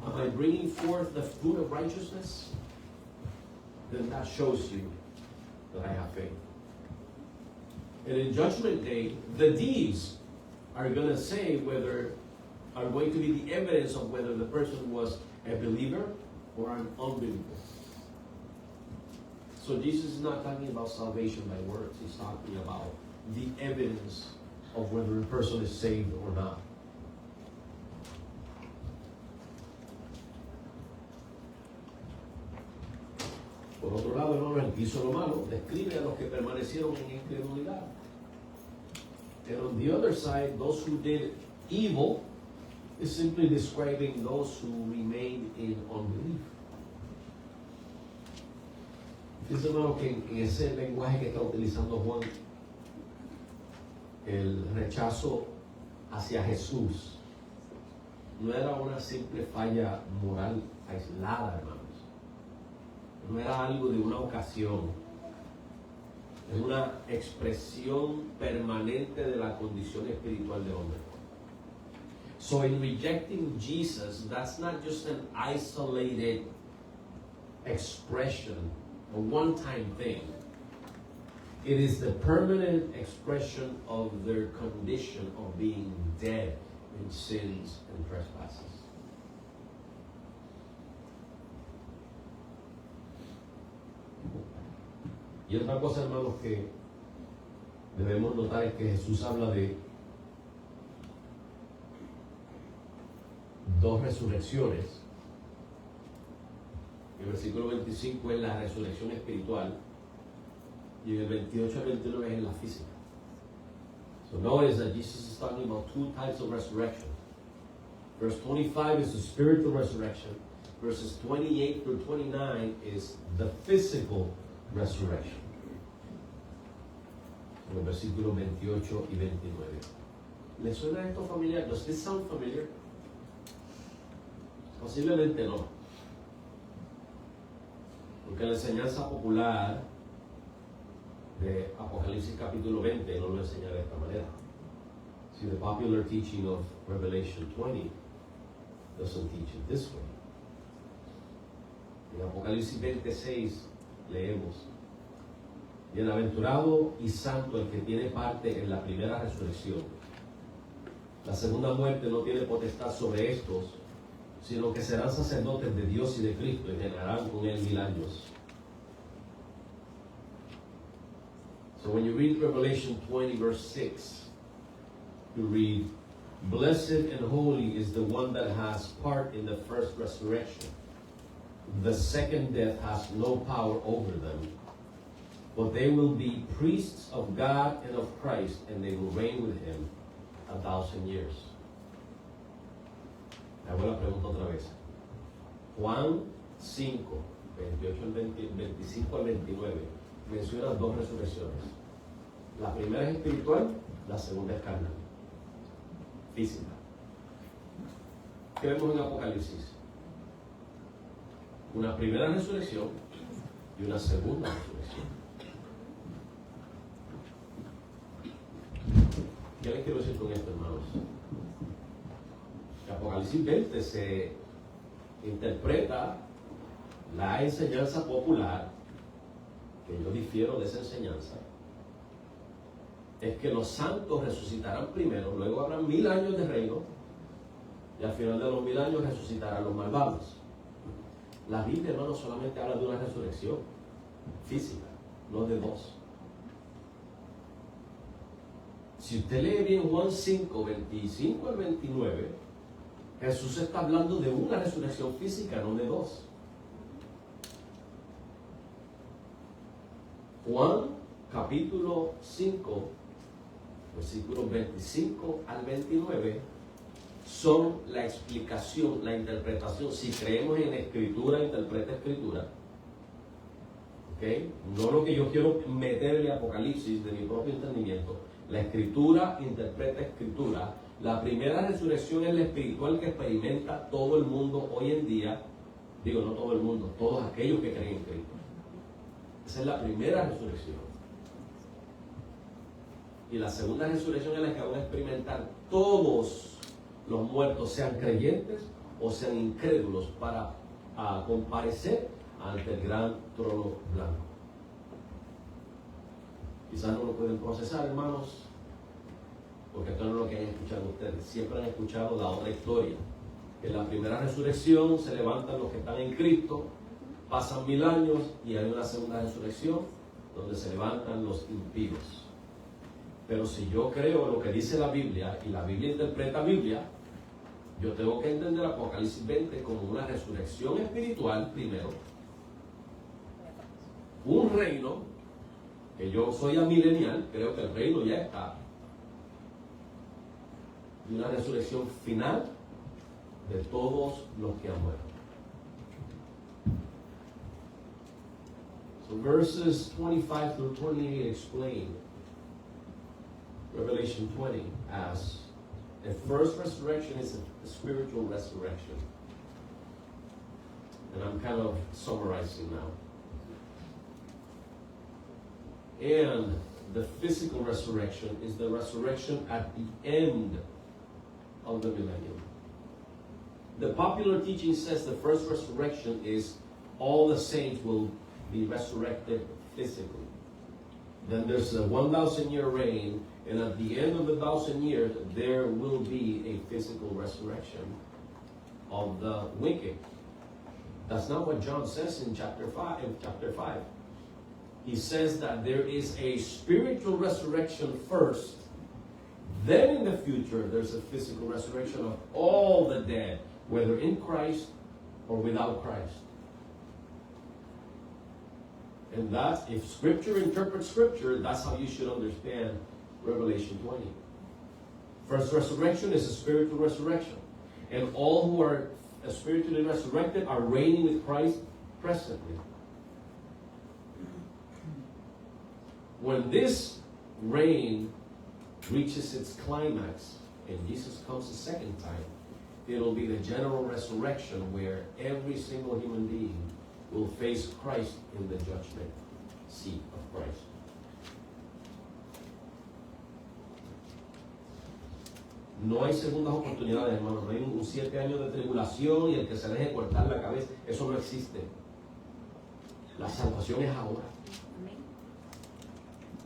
Speaker 1: Am I bringing forth the fruit of righteousness? Then that shows you that I have faith. And in Judgment Day, the deeds are going to say are going to be the evidence of whether the person was a believer or an unbeliever. So Jesus is not talking about salvation by works. He's talking about the evidence of whether a person is saved or not. Por otro lado, hermano, el que hizo lo malo describe a los que permanecieron en incredulidad. And on the other side, those who did evil is simply describing those who remained in unbelief. Fíjense, hermano, que en ese lenguaje que está utilizando Juan, el rechazo hacia Jesús no era una simple falla moral aislada, hermanos. No era algo de una ocasión. Es una expresión permanente de la condición espiritual del hombre. So in rejecting Jesus, that's not just an isolated expression, a one-time thing. It is the permanent expression of their condition of being dead in sins and trespasses. Y otra cosa, hermanos, que debemos notar es que Jesús habla de dos resurrecciones. El versículo 25 es la resurrección espiritual y en el 28 al 29 es la física. So notice that Jesus is talking about two types of resurrection. Verse 25 is the spiritual resurrection. Verses 28 through 29 is the physical resurrection. En el versículo 28 y 29. ¿Le suena esto familiar? Does this sound familiar? Posiblemente no. Porque la enseñanza popular de Apocalipsis capítulo 20 no lo enseña de esta manera. See, the popular teaching of Revelation 20 doesn't teach it this way. En Apocalipsis 26 leemos: bienaventurado y santo el que tiene parte en la primera resurrección. La segunda muerte no tiene potestad sobre estos, sino que serán sacerdotes de Dios y de Cristo y reinarán con él 1000 años. So when you read Revelation 20 verse 6, you read, blessed and holy is the one that has part in the first resurrection. The second death has no power over them, but they will be priests of God and of Christ, and they will reign with him 1,000 years. Hago la pregunta otra vez. Juan 5, 28 al 25 al 29, menciona dos resurrecciones. La primera es espiritual, la segunda es carnal, física. ¿Qué vemos en Apocalipsis? Una primera resurrección y una segunda resurrección. ¿Qué les quiero decir con esto, hermanos? En Apocalipsis 20 se interpreta la enseñanza popular, que yo difiero de esa enseñanza, es que los santos resucitarán primero, luego habrá 1000 años de reino, y al final de los 1000 años resucitarán los malvados. La Biblia, hermanos, solamente habla de una resurrección física, no de dos. Si usted lee bien Juan 5, 25 al 29, Jesús está hablando de una resurrección física, no de dos. Juan capítulo 5, versículos 25 al 29, son la explicación, la interpretación. Si creemos en escritura, interpreta escritura. ¿Okay? No lo que yo quiero meterle a Apocalipsis de mi propio entendimiento. La escritura interpreta escritura. La primera resurrección es la espiritual que experimenta todo el mundo hoy en día. Digo, no todo el mundo, todos aquellos que creen en Cristo. Esa es la primera resurrección. Y la segunda resurrección es la que van a experimentar todos los muertos, sean creyentes o sean incrédulos, para comparecer ante el gran trono blanco. Quizás no lo pueden procesar, hermanos, porque esto no es lo que hayan escuchado ustedes. Siempre han escuchado la otra historia, que en la primera resurrección se levantan los que están en Cristo, pasan 1000 años y hay una segunda resurrección donde se levantan los impíos. Pero si yo creo lo que dice la Biblia y la Biblia interpreta Biblia, yo tengo que entender Apocalipsis 20 como una resurrección espiritual primero, un reino, que yo soy amilenial, creo que el reino ya está, y una resurrección final de todos los que han muerto. So verses 25 through 28 explain Revelation 20 as the first resurrection is a spiritual resurrection. And I'm kind of summarizing now. And the physical resurrection is the resurrection at the end of the millennium. The popular teaching says the first resurrection is all the saints will be resurrected physically. Then there's a 1,000-year reign, and at the end of the 1,000 years, there will be a physical resurrection of the wicked. That's not what John says in chapter 5. He says that there is a spiritual resurrection first. Then in the future, there's a physical resurrection of all the dead, whether in Christ or without Christ. And that, if Scripture interprets Scripture, that's how you should understand Revelation 20. First resurrection is a spiritual resurrection. And all who are spiritually resurrected are reigning with Christ presently. When this reign reaches its climax and Jesus comes a second time, it'll be the general resurrection where every single human being will face Christ in the judgment seat of Christ. No hay segundas oportunidades, hermanos. No hay un 7 años de tribulación y el que se deje cortar la cabeza. Eso no existe. La salvación es ahora.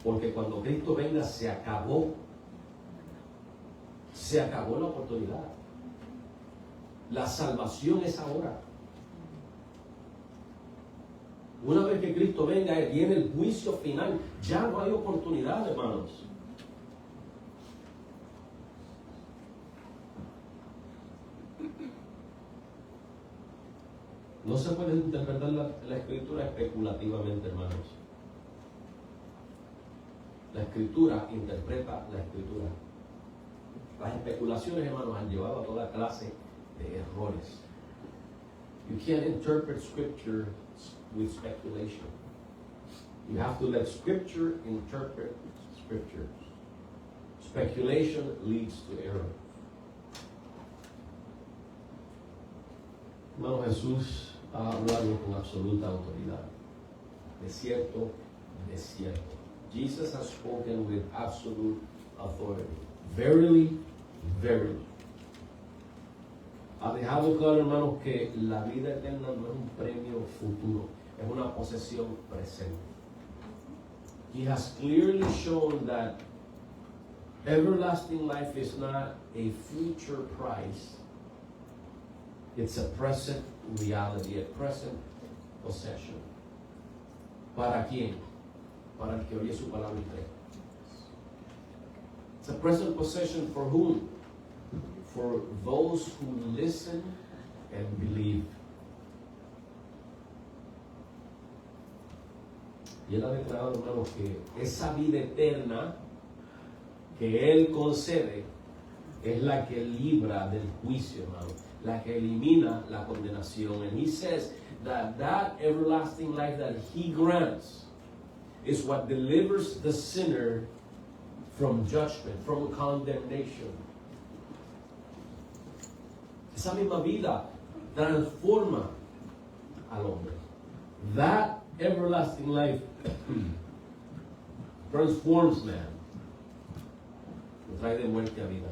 Speaker 1: Porque cuando Cristo venga se acabó la oportunidad. La salvación es ahora. Una vez que Cristo venga, viene el juicio final. Ya no hay oportunidad, hermanos. No se puede interpretar la Escritura especulativamente, hermanos. La Escritura interpreta la Escritura. Las especulaciones, hermanos, han llevado a toda clase de errores. You can't interpret Scripture with speculation. You have to let Scripture interpret Scripture. Speculation leads to error. Hermano, Jesús ha hablado con absoluta autoridad. De cierto, de cierto. Jesus has spoken with absolute authority. Verily, verily. Ha dejado claro, hermanos, que la vida eterna no es un premio futuro, es una posesión presente. He has clearly shown that everlasting life is not a future prize. It's a present reality, a present possession. ¿Para quién? Para el que oye su palabra y cree. It's a present possession for whom? For those who listen and believe. Y él ha declarado, hermanos, que esa vida eterna que él concede es la que libra del juicio, hermano, la que elimina la condenación. And he says that that everlasting life that he grants is what delivers the sinner from judgment, from condemnation. Esa misma vida transforma al hombre. That everlasting life transforms man. Lo trae de muerte a vida.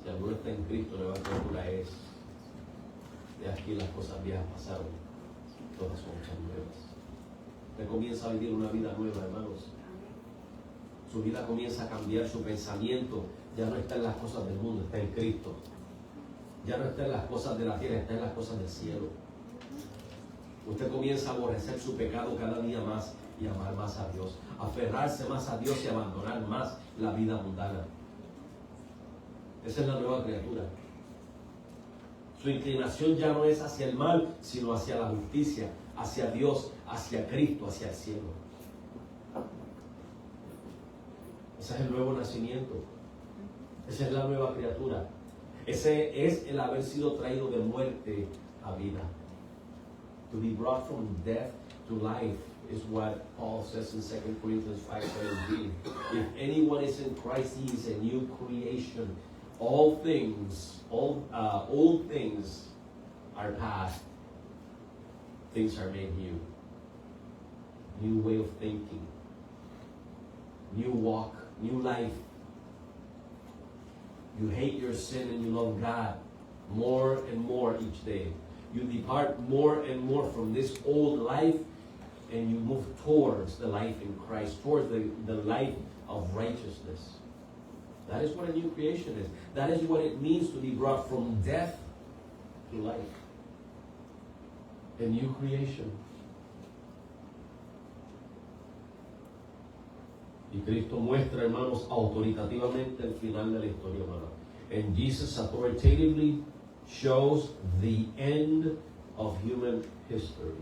Speaker 1: Si alguno está en Cristo, nueva criatura es. De aquí las cosas viejas pasaron. Todas son hechas nuevas. Usted comienza a vivir una vida nueva, hermanos. Su vida comienza a cambiar, su pensamiento ya no está en las cosas del mundo, está en Cristo. Ya no está en las cosas de la tierra, está en las cosas del cielo. Usted comienza a aborrecer su pecado cada día más y amar más a Dios, aferrarse más a Dios y abandonar más la vida mundana. Esa es la nueva criatura. Su inclinación ya no es hacia el mal, sino hacia la justicia, hacia Dios, hacia Cristo, hacia el cielo. Ese es el nuevo nacimiento. Esa es la nueva criatura. Ese es el haber sido traído de muerte a vida. To be brought from death to life is what Paul says in 2 Corinthians 5:17. If anyone is in Christ, he is a new creation. All things, old things are past. Things are made new. New way of thinking. New walk. New life. You hate your sin and you love God more and more each day. You depart more and more from this old life and you move towards the life in Christ, towards the life of righteousness. That is what a new creation is. That is what it means to be brought from death to life. A new creation. Y Cristo muestra, hermanos, autoritativamente el final de la historia humana. And Jesus authoritatively shows the end of human history.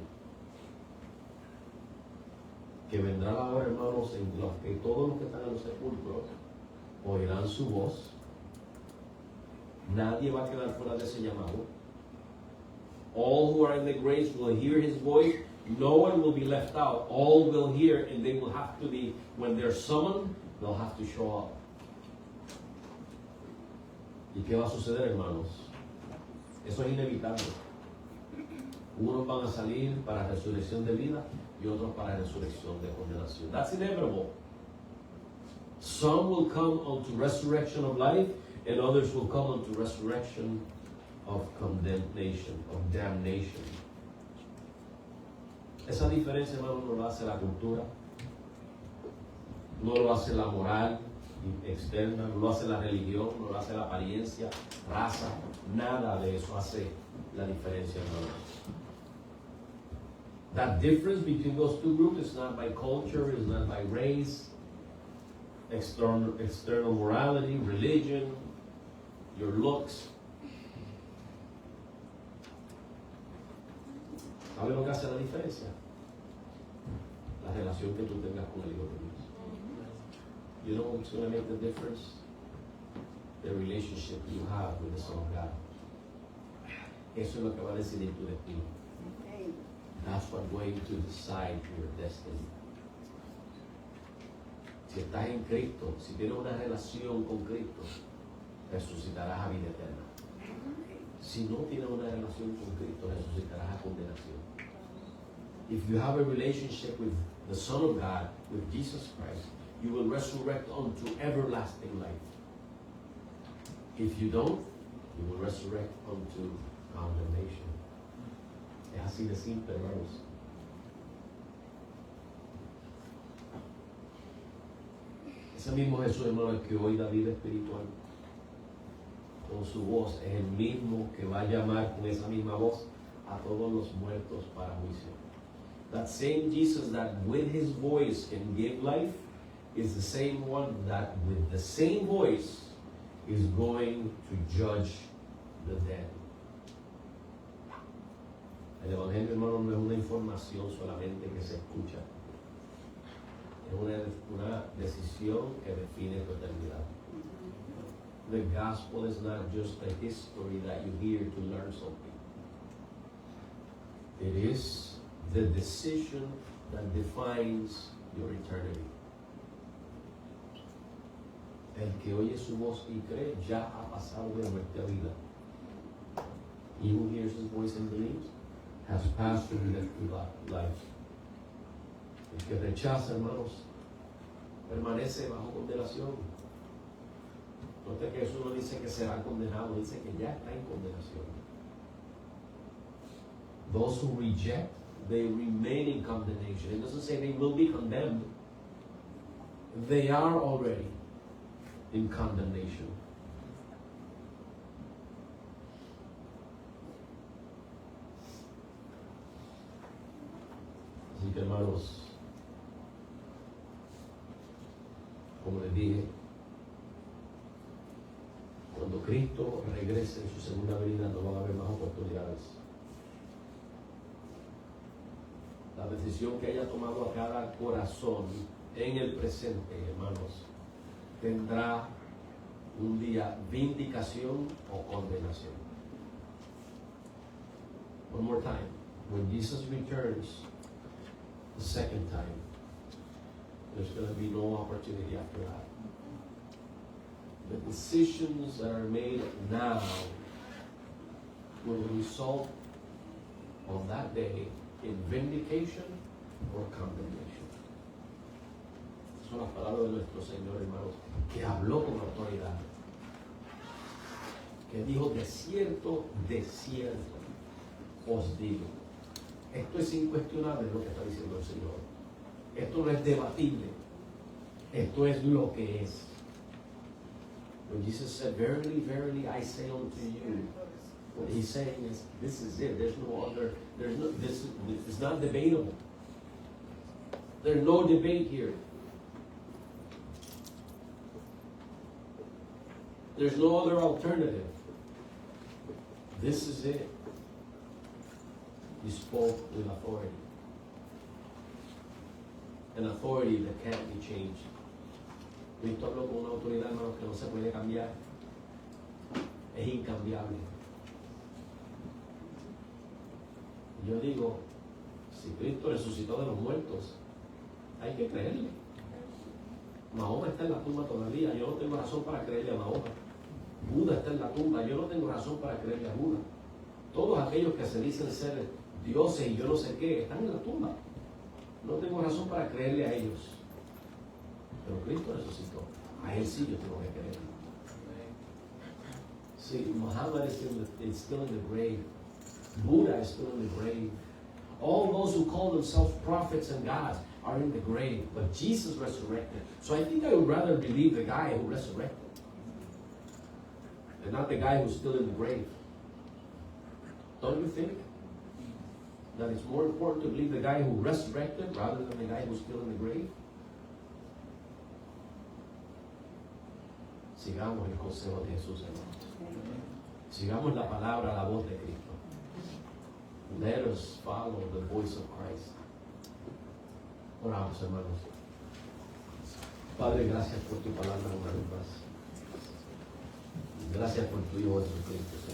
Speaker 1: Que vendrá la hora, hermanos, en los que todos los que están en los sepulcros oirán su voz. Nadie va a quedar fuera de ese llamado. All who are in the graves will hear his voice. No one will be left out. All will hear, and they will have to be, when they're summoned, they'll have to show up. ¿Y qué va a suceder, hermanos? Eso es inevitable. Unos van a salir para resurrección de vida y otros para resurrección de condenación. That's inevitable. Some will come unto resurrection of life, and others will come unto resurrection of condemnation, of damnation. Esa diferencia, hermano, no lo hace la cultura, no lo hace la moral externa, no lo hace la religión, no lo hace la apariencia, raza, nada de eso hace la diferencia, hermano. That difference between those two groups is not by culture, is not by race, external morality, religion, your looks. ¿Sabe lo que hace la diferencia? La relación que tú tengas con el Hijo de Dios. You know what's going to make the difference? The relationship you have with the Son of God. Eso es lo que va a decidir tu destino. That's what's going to decide your destiny. Si estás en Cristo, si tienes una relación con Cristo, resucitarás a vida eterna. Si no tienes una relación con Cristo, resucitarás a condenación. If you have a relationship with the Son of God, with Jesus Christ, you will resurrect unto everlasting life. If you don't, you will resurrect unto condemnation. Es así de simple, hermanos. Ese mismo Jesús, hermano, que hoy da vida espiritual con su voz, es el mismo que va a llamar con esa misma voz a todos los muertos para juicio. That same Jesus that with his voice can give life is the same one that with the same voice is going to judge the dead. El Evangelio, hermano, no es una información solamente que se escucha. Es una decisión que define tu eternidad. The gospel is not just a history that you hear to learn something. It is the decision that defines your eternity. El que oye su voz y cree ya ha pasado de muerte a vida. He who hears his voice and believes has passed from death to life. El que rechaza, hermanos, permanece bajo condenación. Note que eso no dice que será condenado, dice que ya está en condenación. Those who reject, they remain in condemnation. It doesn't say they will be condemned. They are already in condemnation. Así que, hermanos, como les dije, cuando Cristo regrese en su segunda venida no van a haber más oportunidades. La decisión que haya tomado a cada corazón en el presente, hermanos, tendrá un día vindicación o condenación. One more time. When Jesus returns, the second time, there's going to be no opportunity after that. The decisions that are made now will result on that day in vindication or condemnation. Son las palabras de nuestro Señor, hermanos, que habló con autoridad, que dijo: de cierto os digo. Esto es incuestionable lo que está diciendo el Señor. Esto no es debatible. Esto es lo que es. When Jesus said, verily, verily, I say unto you, what he's saying is, this is it. There's no other, it's not debatable. There's no debate here. There's no other alternative. This is it. He spoke with authority. An authority that can't be changed. Cristo habló con una autoridad, hermanos, que no se puede cambiar. Es incambiable. Yo digo, si Cristo resucitó de los muertos, hay que creerle. Mahoma está en la tumba todavía, yo no tengo razón para creerle a Mahoma. Buda está en la tumba, yo no tengo razón para creerle a Buda. Todos aquellos que se dicen ser dioses y yo no sé qué, están en la tumba. No tengo razón para creerle a ellos. Pero Cristo resucitó. A él sí yo tengo que creer. See, Muhammad is still in the grave. Buddha is still in the grave. All those who call themselves prophets and gods are in the grave. But Jesus resurrected. So I think I would rather believe the guy who resurrected and not the guy who's still in the grave. Don't you think that it's more important to believe the guy who resurrected rather than the guy who's still in the grave? Sigamos el consejo de Jesús, hermanos. Sigamos la palabra, la voz de Cristo. Let us follow the voice of Christ. Oramos, hermanos. Padre, gracias por tu palabra una vez más. Gracias por tu Hijo Jesucristo, Señor.